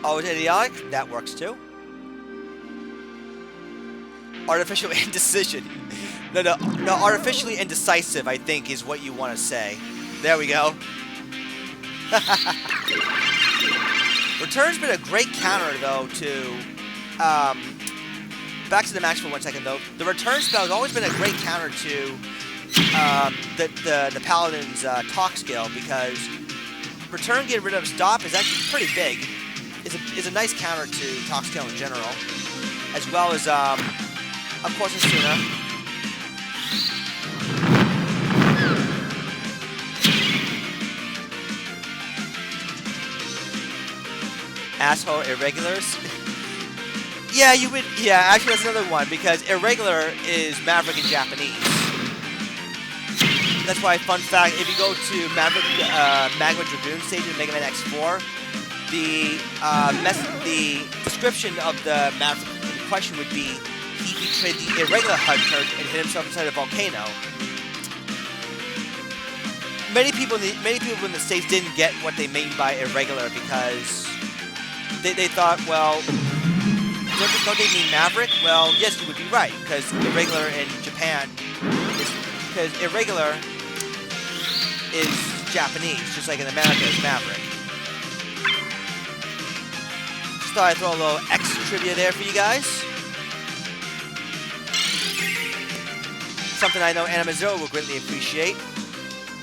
Speaker 1: Always idiotic, that works too. Artificial indecision. No, artificially indecisive, I think, is what you want to say. There we go. Return's been a great counter, though, to back to the match for 1 second though. The return spell has always been a great counter to the Paladin's talk skill, because return get rid of stop is actually pretty big. It's a nice counter to talk skill in general, as well as of course Asuna. Asshole irregulars. Yeah, you would. Yeah, actually, that's another one, because irregular is Maverick in Japanese. That's why, fun fact, if you go to Maverick Magma Dragoon stage in Mega Man X4, the description of the Maverick in question would be he betrayed the irregular hunter and hid himself inside a volcano. Many people in the States didn't get what they mean by irregular, because they thought, well, don't they mean Maverick? Well, yes, you would be right, because irregular in Japan is, because irregular is Japanese, just like in America is Maverick. Just thought I'd throw a little extra trivia there for you guys. Something I know Anamazilla will greatly appreciate.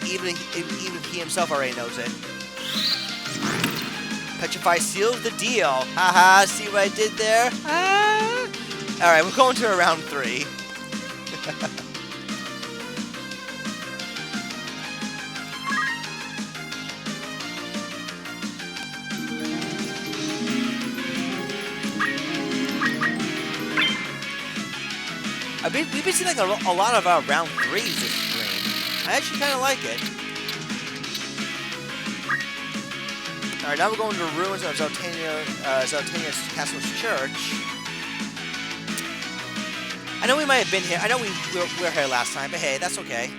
Speaker 1: Even he himself already knows it. Petrify seals the deal. Haha, see what I did there? Ah. Alright, we're going to round 3. We've been seeing like a lot of round 3s this stream. I actually kind of like it. Alright, now we're going to the ruins of Zaltania's Castle's Church. I know we might have been here. I know we were here last time, but hey, that's okay.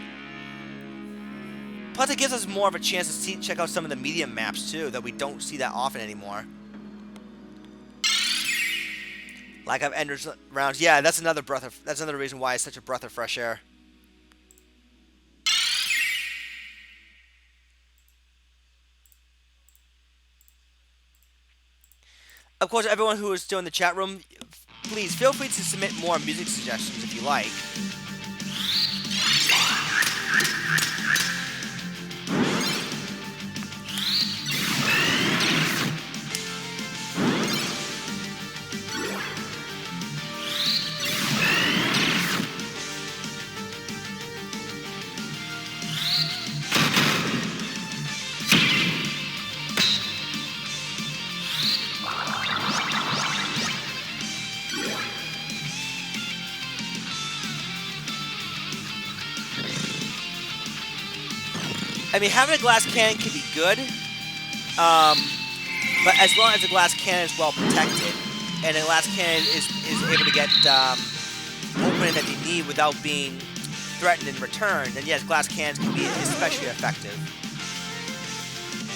Speaker 1: Plus, it gives us more of a chance to check out some of the medium maps, too, that we don't see that often anymore. Like I've entered rounds. Yeah, that's another reason why it's such a breath of fresh air. Of course, everyone who is still in the chat room, please feel free to submit more music suggestions if you like. I mean, having a glass cannon can be good, but as long as the glass cannon is well protected, and the glass cannon is able to get opening that you need without being threatened in return, then yes, glass cannons can be especially effective.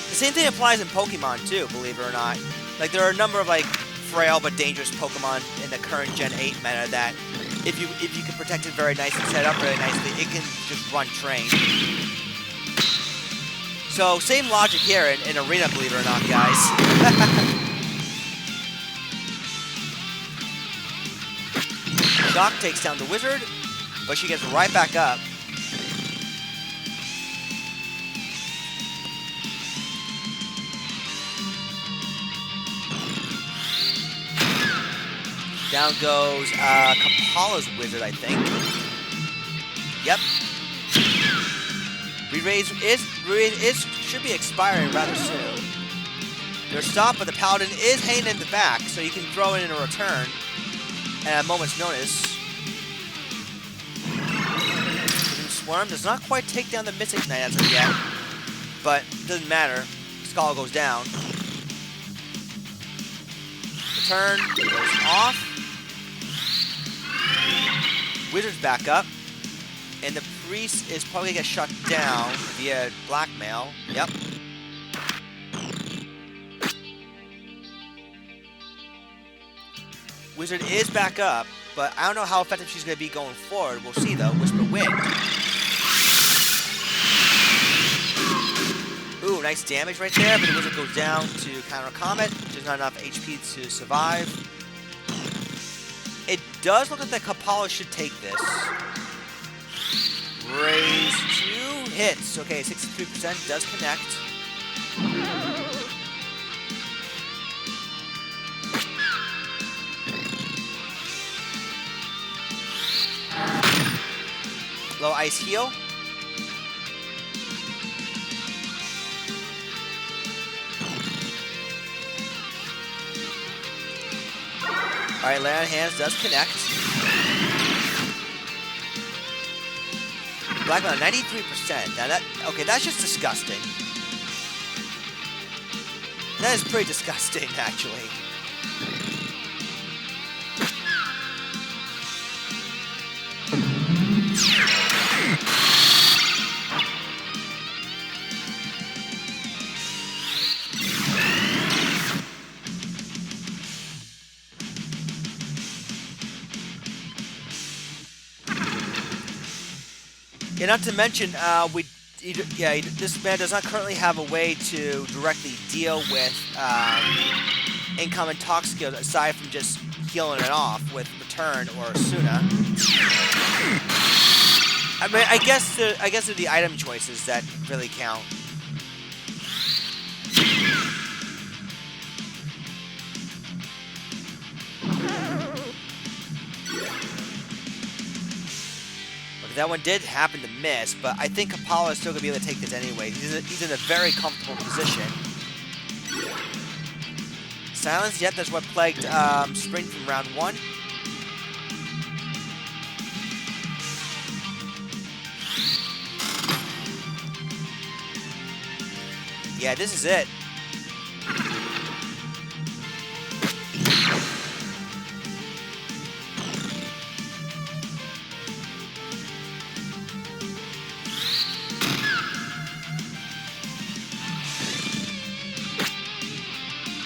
Speaker 1: The same thing applies in Pokemon too, believe it or not. Like, there are a number of like frail but dangerous Pokemon in the current Gen 8 meta that if you can protect it very nice and set up really nicely, it can just run train. So, same logic here in Arena, believe it or not, guys. Shock takes down the wizard, but she gets right back up. Down goes Kapala's wizard, I think. Yep. Re-raise should be expiring rather soon. They're stopped, but the Paladin is hanging in the back, so you can throw it in a return at a moment's notice. Swarm does not quite take down the Mystic Knight as of yet, but it doesn't matter. Skull goes down. Return goes off. Wizard's back up. And the priest is probably going to get shut down via blackmail. Yep. Wizard is back up, but I don't know how effective she's going to be going forward. We'll see, though. Whisper Wind. Ooh, nice damage right there, but the wizard goes down to counter Comet, which is not enough HP to survive. It does look like the Kapala should take this. Raise 2 hits. Okay, 63% does connect. Low ice heal. Alright, lay on hands does connect. Black Belt 93%. Now okay, that's just disgusting. That is pretty disgusting, actually. Yeah, not to mention, this man does not currently have a way to directly deal with incoming talk skills aside from just healing it off with Return or Suna. I mean, I guess they're the item choices that really count. That one did happen to miss, but I think Kapala is still going to be able to take this anyway. He's in a very comfortable position. Silence, yet that's what plagued Spring from round 1. Yeah, this is it.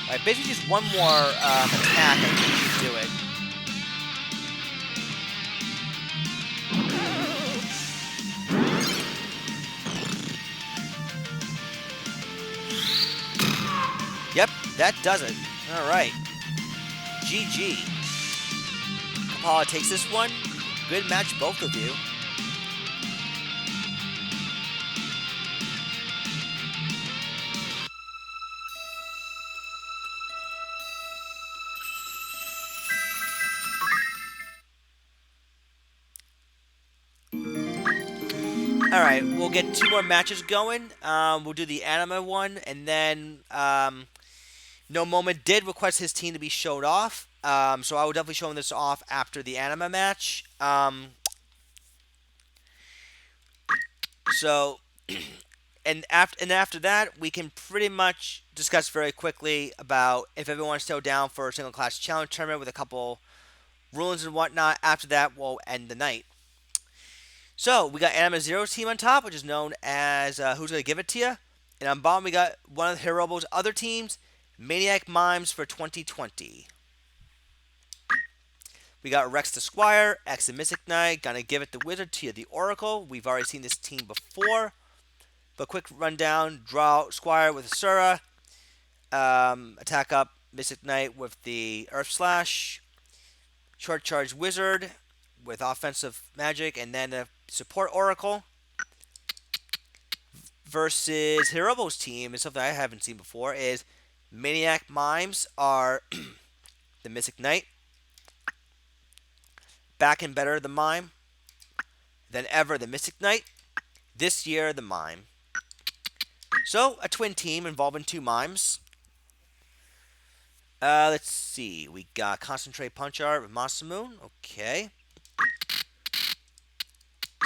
Speaker 1: Alright, basically just one more attack and he should do it. Yep, that does it. Alright. GG. Kapala takes this one. Good match, both of you. Alright, we'll get 2 more matches going. We'll do the anime one, and then No Moment did request his team to be showed off. So I will definitely show him this off after the anime match. And after that, we can pretty much discuss very quickly about if everyone's still down for a single class challenge tournament with a couple rulings and whatnot. After that, we'll end the night. So, we got Anima Zero's team on top, which is known as Who's Gonna Give It To Ya? And on bottom, we got one of Hirobo's other teams, Maniac Mimes for 2020. We got Rex the Squire, X the Mystic Knight, Gonna Give It the Wizard, Tia the Oracle. We've already seen this team before. But quick rundown, draw Squire with Asura, attack up Mystic Knight with the Earth Slash, short charge Wizard with offensive magic, and then a support Oracle versus Hirobo's team, and something I haven't seen before, is Maniac Mimes are the Mystic Knight, back and better the Mime, than ever the Mystic Knight, this year the Mime. So, a twin team involving 2 Mimes. Let's see, we got Concentrate Punch Art with Masamune, okay.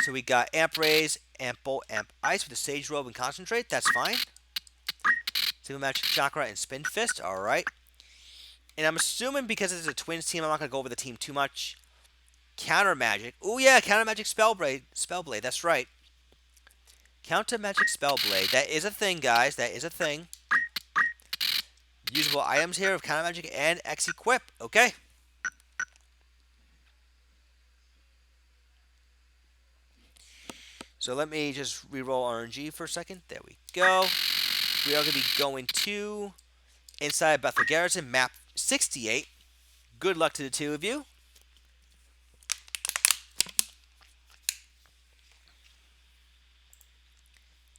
Speaker 1: So we got Amp Raise, Amp Bolt, Amp Ice with the Sage Robe and Concentrate. That's fine. Single Magic Chakra and Spin Fist. Alright. And I'm assuming because it's a Twins team, I'm not going to go over the team too much. Counter Magic. Oh yeah, Counter Magic Spellblade. Spellblade, that's right. Counter Magic Spellblade. That is a thing, guys. That is a thing. Usable items here of Counter Magic and X Equip. Okay. So let me just reroll RNG for a second. There we go. We are going to be going to inside Bethel Garrison, map 68. Good luck to the 2 of you.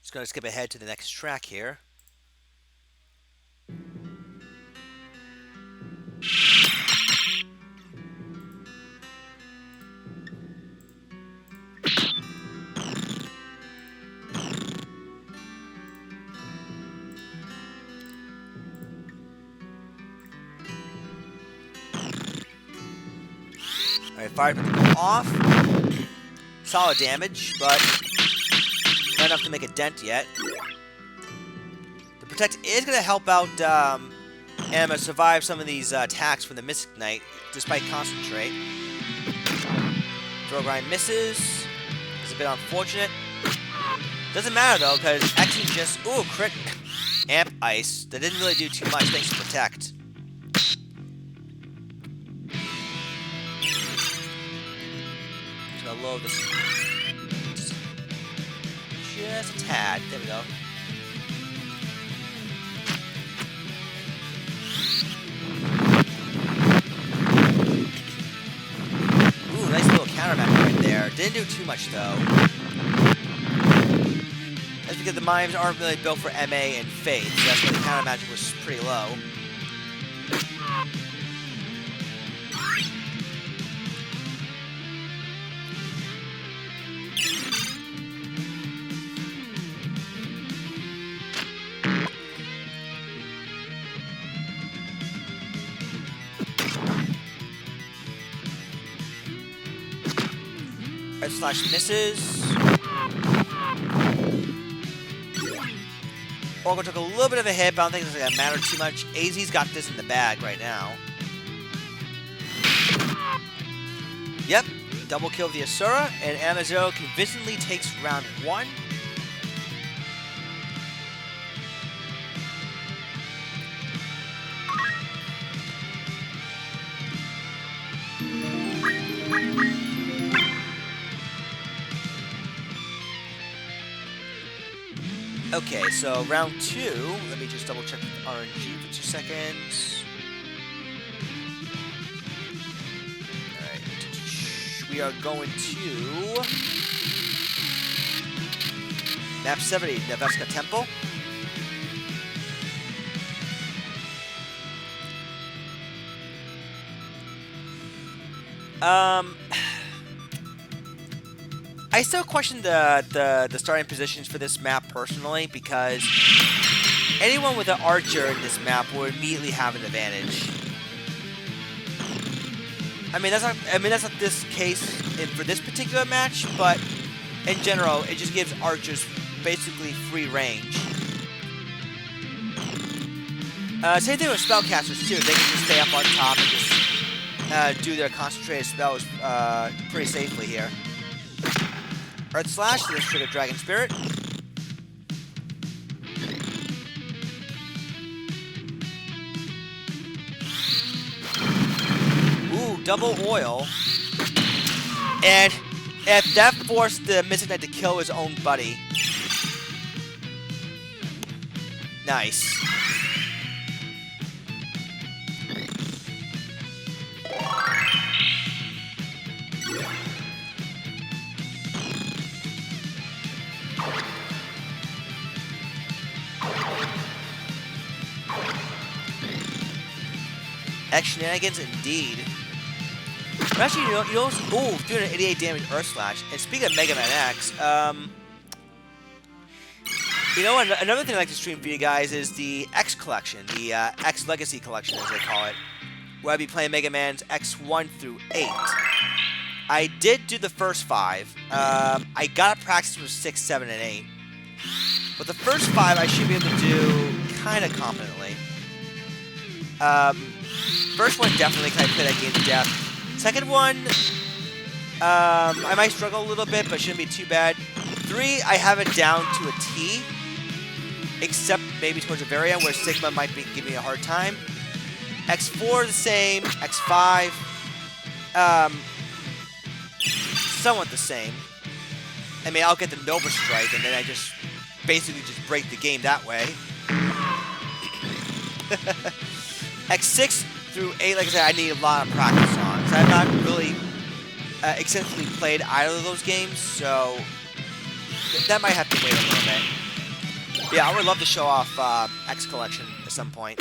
Speaker 1: Just going to skip ahead to the next track here. Alright, fired with the boom off. Solid damage, but not enough to make a dent yet. The Protect is going to help out Emma survive some of these attacks from the Mystic Knight, despite Concentrate. Throw Grind misses. It's a bit unfortunate. Doesn't matter though, because actually just... Ooh, crit Amp Ice. That didn't really do too much thanks to Protect. Just gonna load this just a tad. There we go. Ooh, nice little counter magic right there. Didn't do too much though. That's because the mimes aren't really built for MA and Faith, so that's why the counter magic was pretty low. Red Slash misses. Oracle took a little bit of a hit, but I don't think it's going to matter too much. AZ's got this in the bag right now. Yep, double kill of the Asura, and Amazero convincingly takes round 1. Okay, so round 2, let me just double check the RNG for 2 seconds. Alright, we are going to map 70, Neveska Temple. I still question the starting positions for this map personally, because anyone with an archer in this map will immediately have an advantage. I mean that's not this case for this particular match, but in general it just gives archers basically free range. Same thing with spellcasters too. They can just stay up on top and just do their concentrated spells pretty safely here. Earth Slash, let's trigger Dragon Spirit. Ooh, double oil. And if that forced the Mystic Knight to kill his own buddy. Nice. X shenanigans indeed. But actually, you know, ooh, 388 damage Earth Slash. And speaking of Mega Man X, you know, another thing I like to stream for you guys is the X Collection, the X Legacy Collection, as they call it, where I'll be playing Mega Man's X1 through 8. I did do the first 5. I got to practice with 6, 7, and 8. But the first 5 I should be able to do kind of competently. First one, definitely, because I play that game to death. Second one, I might struggle a little bit, but shouldn't be too bad. 3, I have it down to a T, except maybe towards the very end, where Sigma might give me a hard time. X4, the same. X5, somewhat the same. I mean, I'll get the Nova Strike, and then I just basically just break the game that way. X6 through 8, like I said, I need a lot of practice on, because I've not really extensively played either of those games, so that might have to wait a little bit. Yeah, I would love to show off X Collection at some point.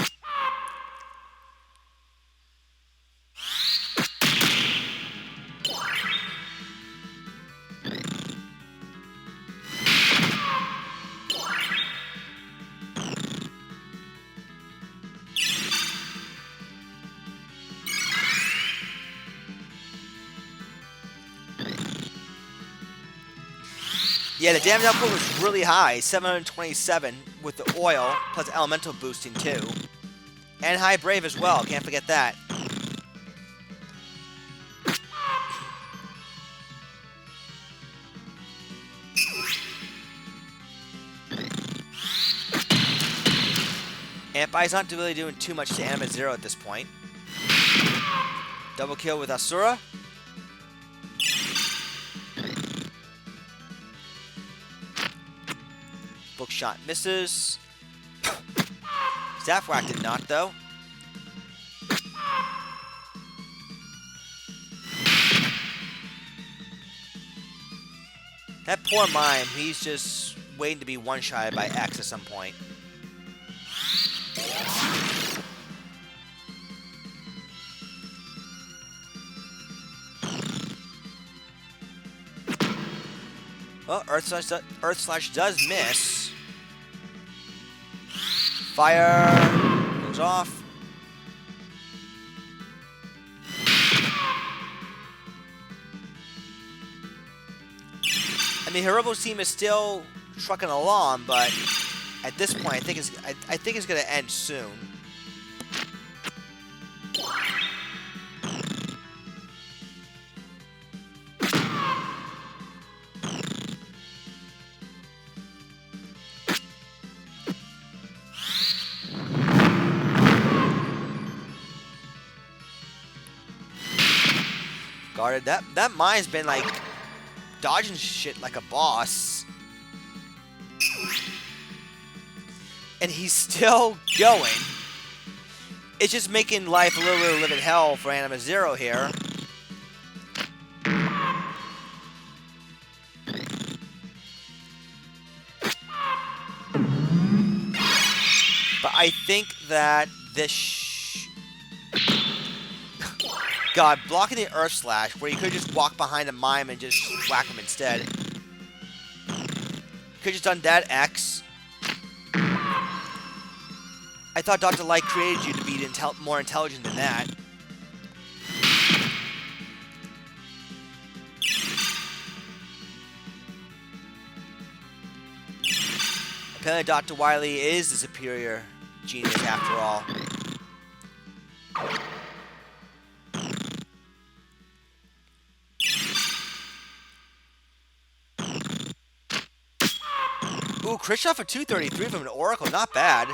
Speaker 1: Yeah, the damage output was really high, 727 with the oil, plus elemental boosting too. And high brave as well, can't forget that. Amp Eye's not really doing too much to Anima Zero at this point. Double kill with Asura. Bookshot misses. Staff Whack did not, though. That poor Mime, he's just waiting to be one-shotted by X at some point. Well, Earth Slash does miss. Fire goes off. I mean, Hirobo's team is still trucking along, but at this point, I think it's going to end soon. Guarded. That mine's been like dodging shit like a boss. And he's still going. It's just making life a little bit of living hell for Anima Zero here. But I think that this... God, blocking the Earth Slash, where you could just walk behind a Mime and just whack him instead. Could just done that X. I thought Dr. Light created you to be more intelligent than that. Apparently Dr. Wily is the superior genius after all. Ooh, crit shot for 233 from an Oracle, not bad.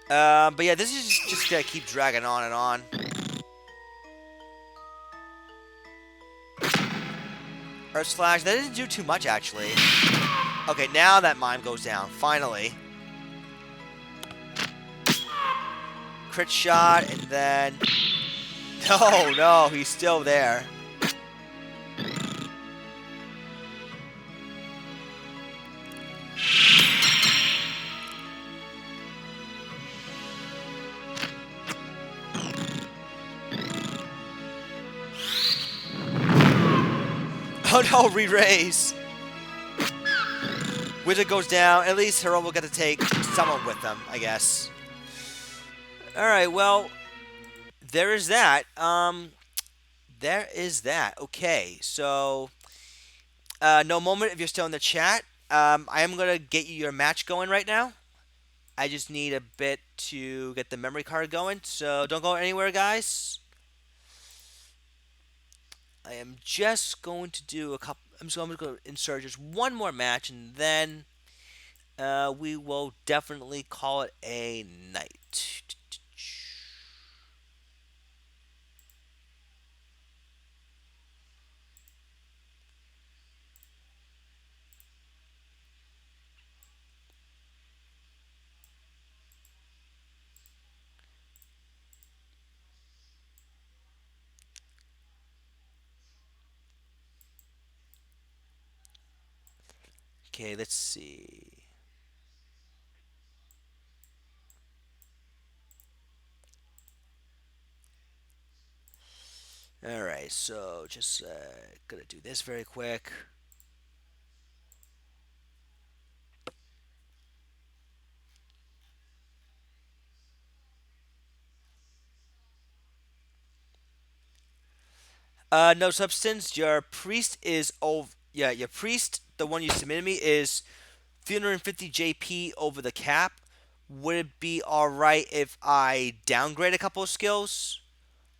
Speaker 1: But yeah, this is just gonna keep dragging on and on. Earth Slash, that didn't do too much actually. Okay, now that Mime goes down, finally. Crit shot, and then... No, he's still there. Oh no, re-raise! Wizard goes down. At least Hero will get to take someone with them, I guess. Alright, well, there is that. There is that. Okay, so... no moment if you're still in the chat. I am going to get you your match going right now. I just need a bit to get the memory card going, so don't go anywhere, guys. I am just going to do a couple. I'm just going to insert just one more match, and then we will definitely call it a night. Okay, let's see. All right, so just gonna do this very quick. No substance. Your priest is over. Yeah, your priest, the one you submitted me, is 350 JP over the cap. Would it be all right if I downgrade a couple of skills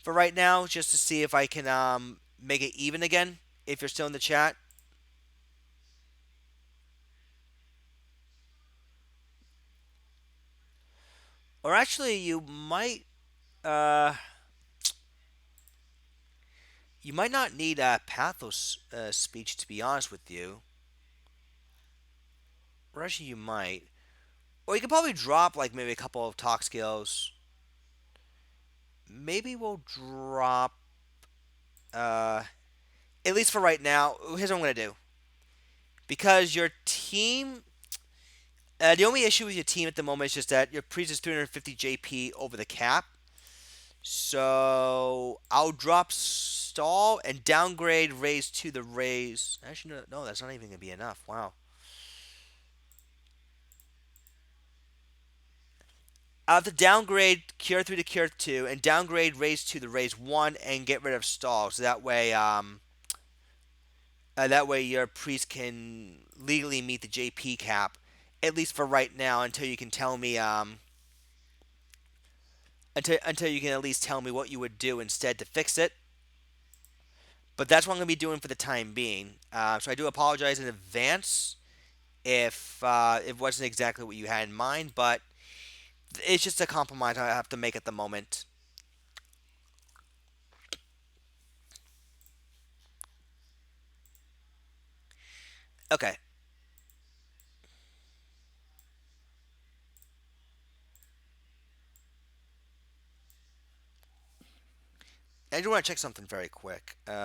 Speaker 1: for right now, just to see if I can make it even again? If you're still in the chat, or actually, uh you might not need a pathos speech, to be honest with you. Or actually, you might. Or you could probably drop like maybe a couple of talk skills. Maybe we'll drop uh at least for right now. Here's what I'm gonna do. Because your team, the only issue with your team at the moment is just that your priest is 350 JP over the cap. So I'll drop stall and downgrade raise to the raise. Actually, no, no, that's not even gonna be enough. Wow. I'll have to downgrade cure 3 to cure 2 and downgrade raise to the raise 1 and get rid of stall. So that way your priest can legally meet the JP cap, at least for right now, until you can tell me until you can at least tell me what you would do instead to fix it. But that's what I'm going to be doing for the time being. So I do apologize in advance if it wasn't exactly what you had in mind, but it's just a compromise I have to make at the moment. Okay. I do want to check something very quick. All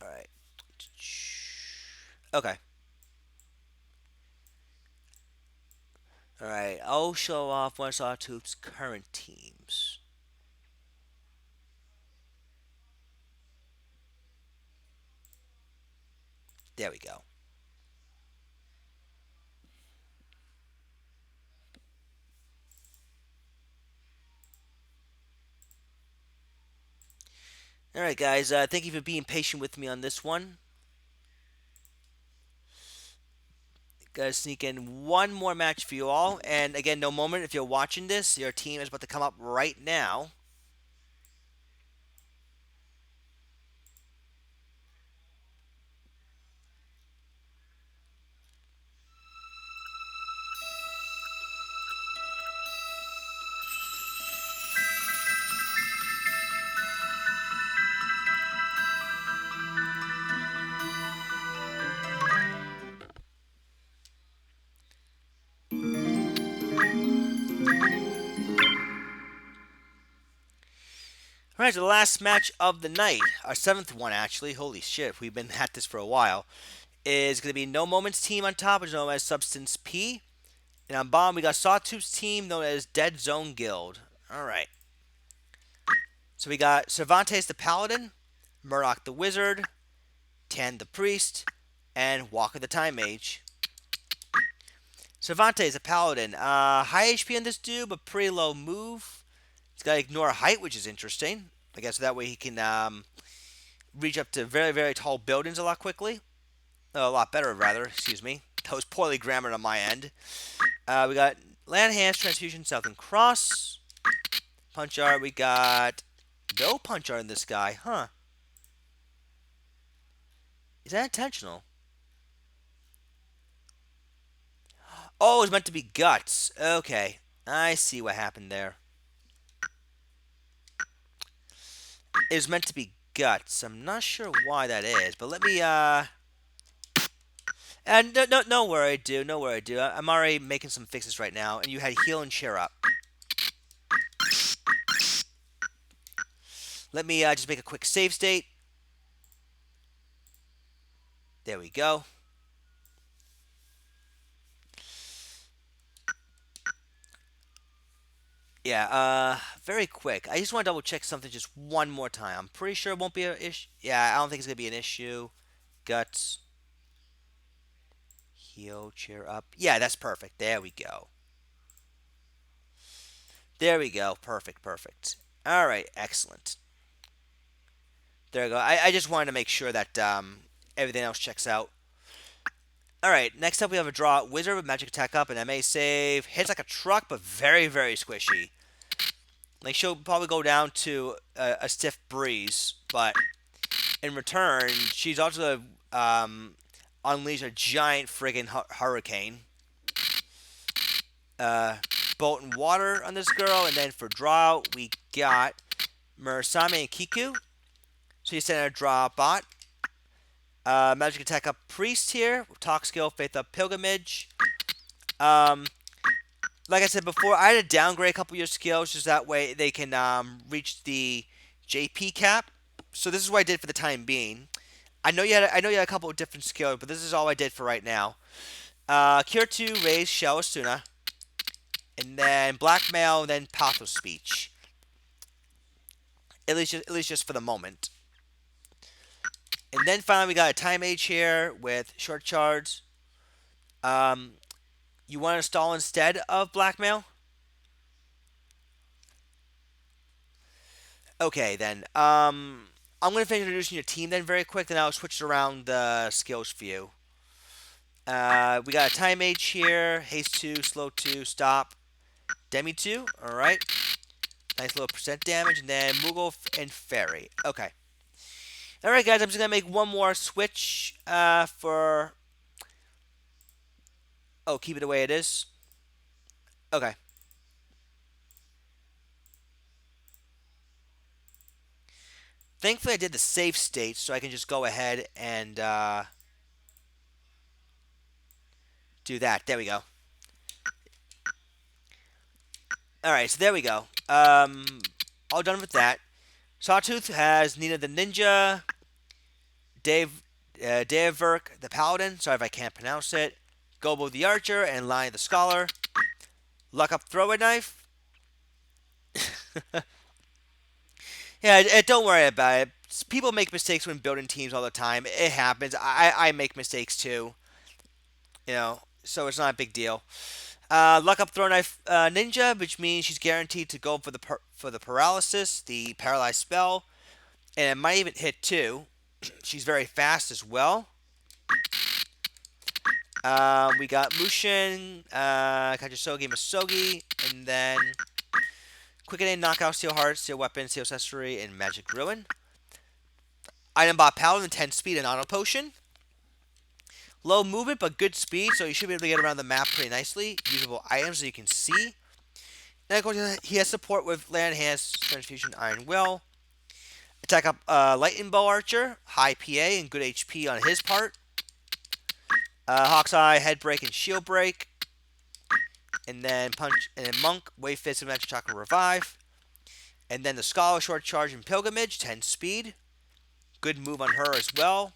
Speaker 1: right. Okay. All right. I'll show off one of Sawtooth's current teams. There we go. All right, guys. Thank you for being patient with me on this one. Gonna sneak in one more match for you all. And again, no moment if you're watching this, your team is about to come up right now. All right, so the last match of the night, our seventh one actually. Holy shit, we've been at this for a while. Is going to be No Moments team on top, which is known as Substance P. And on bottom, we got Sawtooth's team, known as Dead Zone Guild. All right. So we got Cervantes the Paladin, Murdoch the Wizard, Tan the Priest, and Walker the Time Mage. Cervantes a Paladin. High HP on this dude, but pretty low move. He's got to ignore height, which is interesting. I guess that way he can reach up to very, very tall buildings a lot quickly. A lot better, rather. Excuse me. That was poorly grammared on my end. We got Land Hands, Transfusion, Southern Cross. Punch Art. We got no Punch Art in this guy. Huh. Is that intentional? Oh, it was meant to be Guts. Okay. I see what happened there. It was meant to be Guts. I'm not sure why that is, but let me, And no worry, dude. No worry, dude. I'm already making some fixes right now, and you had heal and cheer up. Let me just make a quick save state. There we go. Yeah, very quick. I just want to double check something just one more time. I'm pretty sure it won't be an issue. Yeah, I don't think it's going to be an issue. Guts, heal, cheer up. Yeah, that's perfect. There we go. There we go. Perfect, perfect. All right, excellent. There we go. I just wanted to make sure that everything else checks out. All right, next up we have a draw Wizard with Magic Attack up and MA save. Hits like a truck, but very, very squishy. Like she'll probably go down to a stiff breeze, but in return, she's also going to unleash a giant friggin' hurricane. Bolt and water on this girl, and then for draw, we got Murasame and Kiku. So you send a draw bot. Magic Attack up Priest here. Talk skill, Faith up Pilgrimage. Like I said before, I had to downgrade a couple of your skills just that way they can reach the JP cap. So this is what I did for the time being. I know you had a couple of different skills, but this is all I did for right now. Cure 2, Raise, Shell, Asuna. And then Blackmail, then Path of Speech. At least just for the moment. And then finally we got a Time Age here with Short Charge. You want to install instead of Blackmail? Okay, then. I'm going to finish introducing your team then very quick, then I'll switch around the skills for you. We got a Time Age here. Haste 2, Slow 2, Stop. Demi 2, alright. Nice little percent damage. And then Moogle and Fairy. Okay. Alright, guys, I'm just going to make one more switch for... Oh, keep it the way it is? Okay. Thankfully, I did the save state, so I can just go ahead and do that. There we go. Alright, so there we go. All done with that. Sawtooth has Nina the Ninja, Daverk the Paladin, sorry if I can't pronounce it, Gobo the Archer, and Lion the Scholar. Luck up Throw-A Knife. Yeah, don't worry about it. People make mistakes when building teams all the time. It happens. I make mistakes too. You know, so it's not a big deal. Luck up Throw Knife Ninja, which means she's guaranteed to go for the paralysis, the paralyzed spell, and it might even hit too. She's very fast as well. We got Mushin, Kajisogi, Masogi, and then Quickening, Knockout, Steel Heart, Steel Weapon, Steel Accessory, and Magic Ruin. Item bot Paladin, 10 speed and Auto Potion. Low movement, but good speed, so you should be able to get around the map pretty nicely. Usable items, so you can see. And of course, he has support with Land Hands, Transfusion, Iron Will. Attack up Lightning Bow Archer, high PA and good HP on his part. Hawk's Eye, Head Break, and Shield Break. And then Punch, and then Monk, Wave Fist, and Magic Chakra Revive. And then the Scholar, Short Charge, and Pilgrimage, 10 speed. Good move on her as well.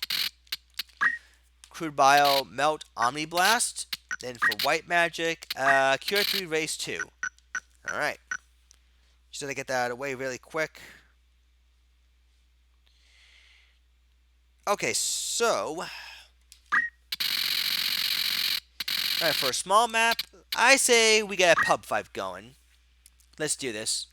Speaker 1: Crude Bio, Melt, Omni Blast. Then for White Magic, Cure 3, Raise 2. Alright. Just gotta get that out of the way really quick. Okay, so... Alright, for a small map, I say we get a pub fight going. Let's do this.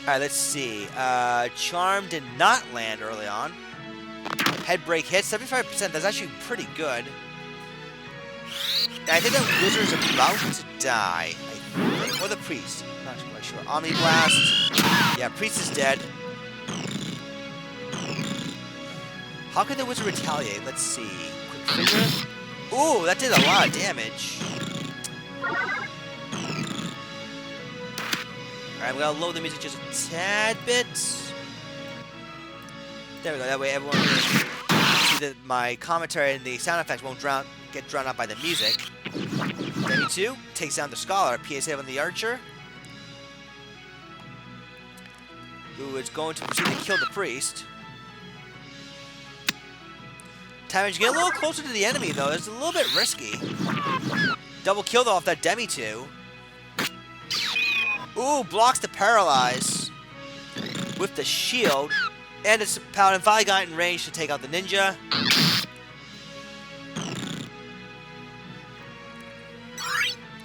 Speaker 1: Alright, let's see. Charm did not land early on. Head break hit, 75%. That's actually pretty good. I think that Wizard's about to die. I think. Or the Priest. Not quite sure. Omni Blast. Yeah, Priest is dead. How can the Wizard retaliate? Let's see. Quick figure. Ooh, that did a lot of damage. Alright, I'm gonna load the music just a tad bit. There we go, that way everyone can see that my commentary and the sound effects won't get drowned out by the music. Demi 2 takes down the Scholar, PA save on the Archer, who is going to proceed to kill the Priest. Time to get a little closer to the enemy, though. It's a little bit risky. Double kill, though, off that Demi 2. Ooh, blocks the Paralyze with the shield. And it's Paladin finally got in range to take out the Ninja.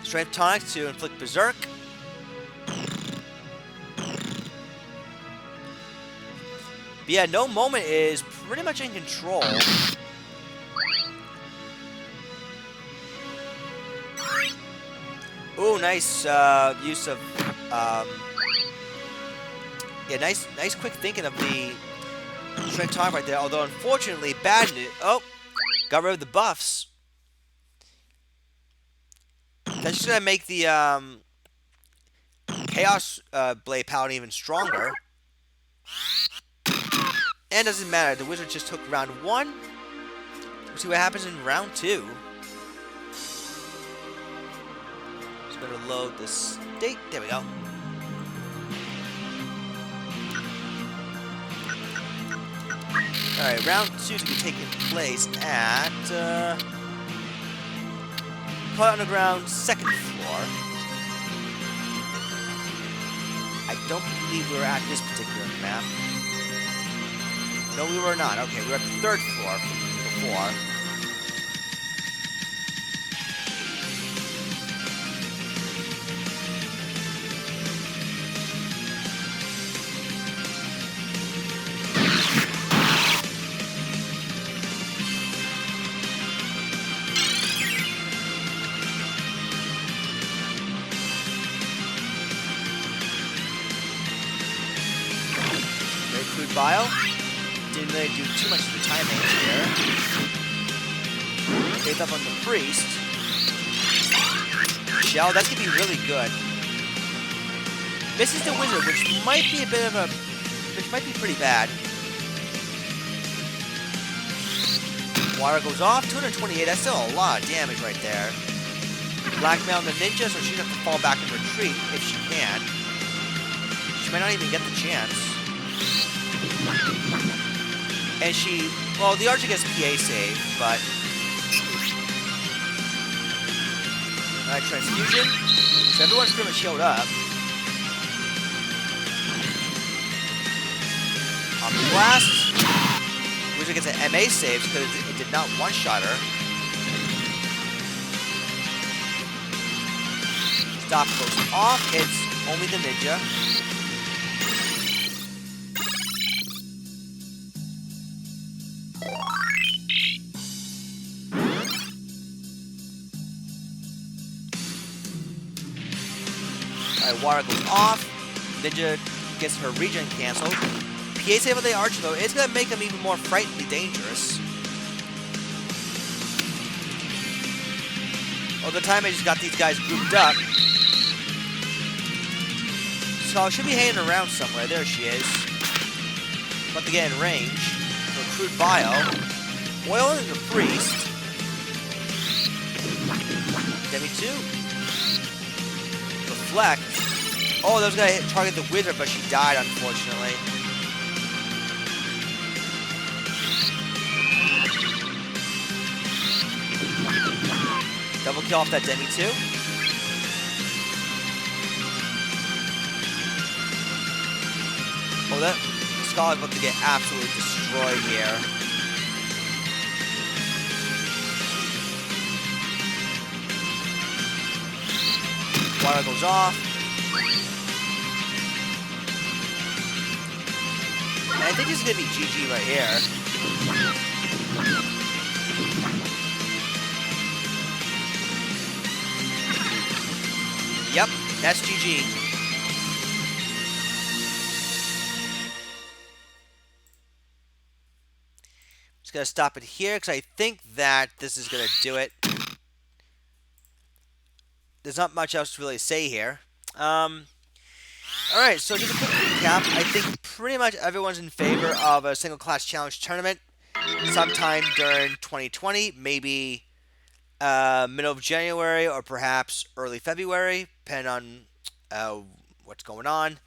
Speaker 1: Strength Tonic to inflict Berserk. But yeah, No Moment is pretty much in control. Ooh, nice use of, yeah, nice quick thinking of the Strength Tonic right there. Although, unfortunately, bad news. Oh, got rid of the buffs. That's just gonna make the Chaos Blade Paladin even stronger. And doesn't matter. The Wizard just took round 1. We'll see what happens in round 2. Gonna load the state. There we go. Alright, round 2 is gonna be taking place at Quiet Underground 2nd floor. I don't believe we were at this particular map. No, we were not. Okay, we were at the 3rd floor before. Bio. Didn't really do too much of the timing here. Faith up on the Priest. Shell, that's gonna be really good. Misses the Wizard, which might be pretty bad. Water goes off, 228, that's still a lot of damage right there. Blackmail on the Ninja, so she's gonna have to fall back and retreat if she can. She might not even get the chance. And well, the Archer gets PA save, but... Alright, Transfusion. So everyone's pretty much healed up. Omni Blast. Wizard gets an MA save because it did not one-shot her. Stop goes off. It's only the Ninja. Alright, Water goes off. Ninja gets her regen canceled. PA save on the Archer, though, is going to make him even more frighteningly dangerous. Well, the time I just got these guys grouped up. So I should be hanging around somewhere. There she is. About to get in range. Recruit Bio. Oil is a Priest. Demi 2. Reflect. Oh, that was going to target the Wizard, but she died, unfortunately. Double kill off that Demi 2. Oh, that Scholar's about to get absolutely destroyed here. Water goes off. And I think this is going to be GG right here. Yep, that's GG. Just gonna stop it here because I think that this is gonna do it. There's not much else to really say here. All right, so just a quick recap. I think pretty much everyone's in favor of a single class challenge tournament sometime during 2020, maybe middle of January or perhaps early February, depending on what's going on.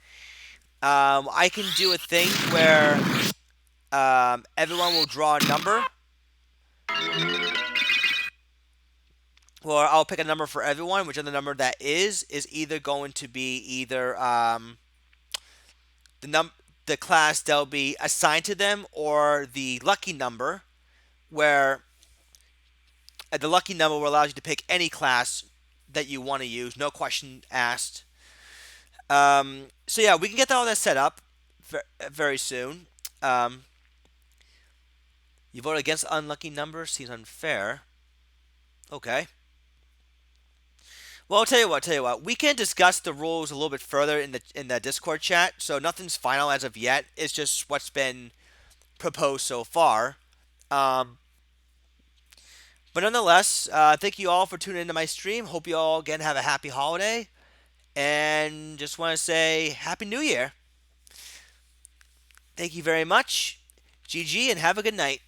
Speaker 1: I can do a thing where everyone will draw a number, or I'll pick a number for everyone. Whichever number that is either going to be either the class they'll be assigned to them, or the lucky number, where the lucky number will allow you to pick any class that you want to use, no question asked. So yeah, we can get all that set up very soon. You vote against unlucky number seems unfair. Okay. Well, I'll tell you what. We can discuss the rules a little bit further in the Discord chat. So nothing's final as of yet. It's just what's been proposed so far. Um, but nonetheless, thank you all for tuning into my stream. Hope you all again have a happy holiday, and just want to say Happy New Year. Thank you very much. GG, and have a good night.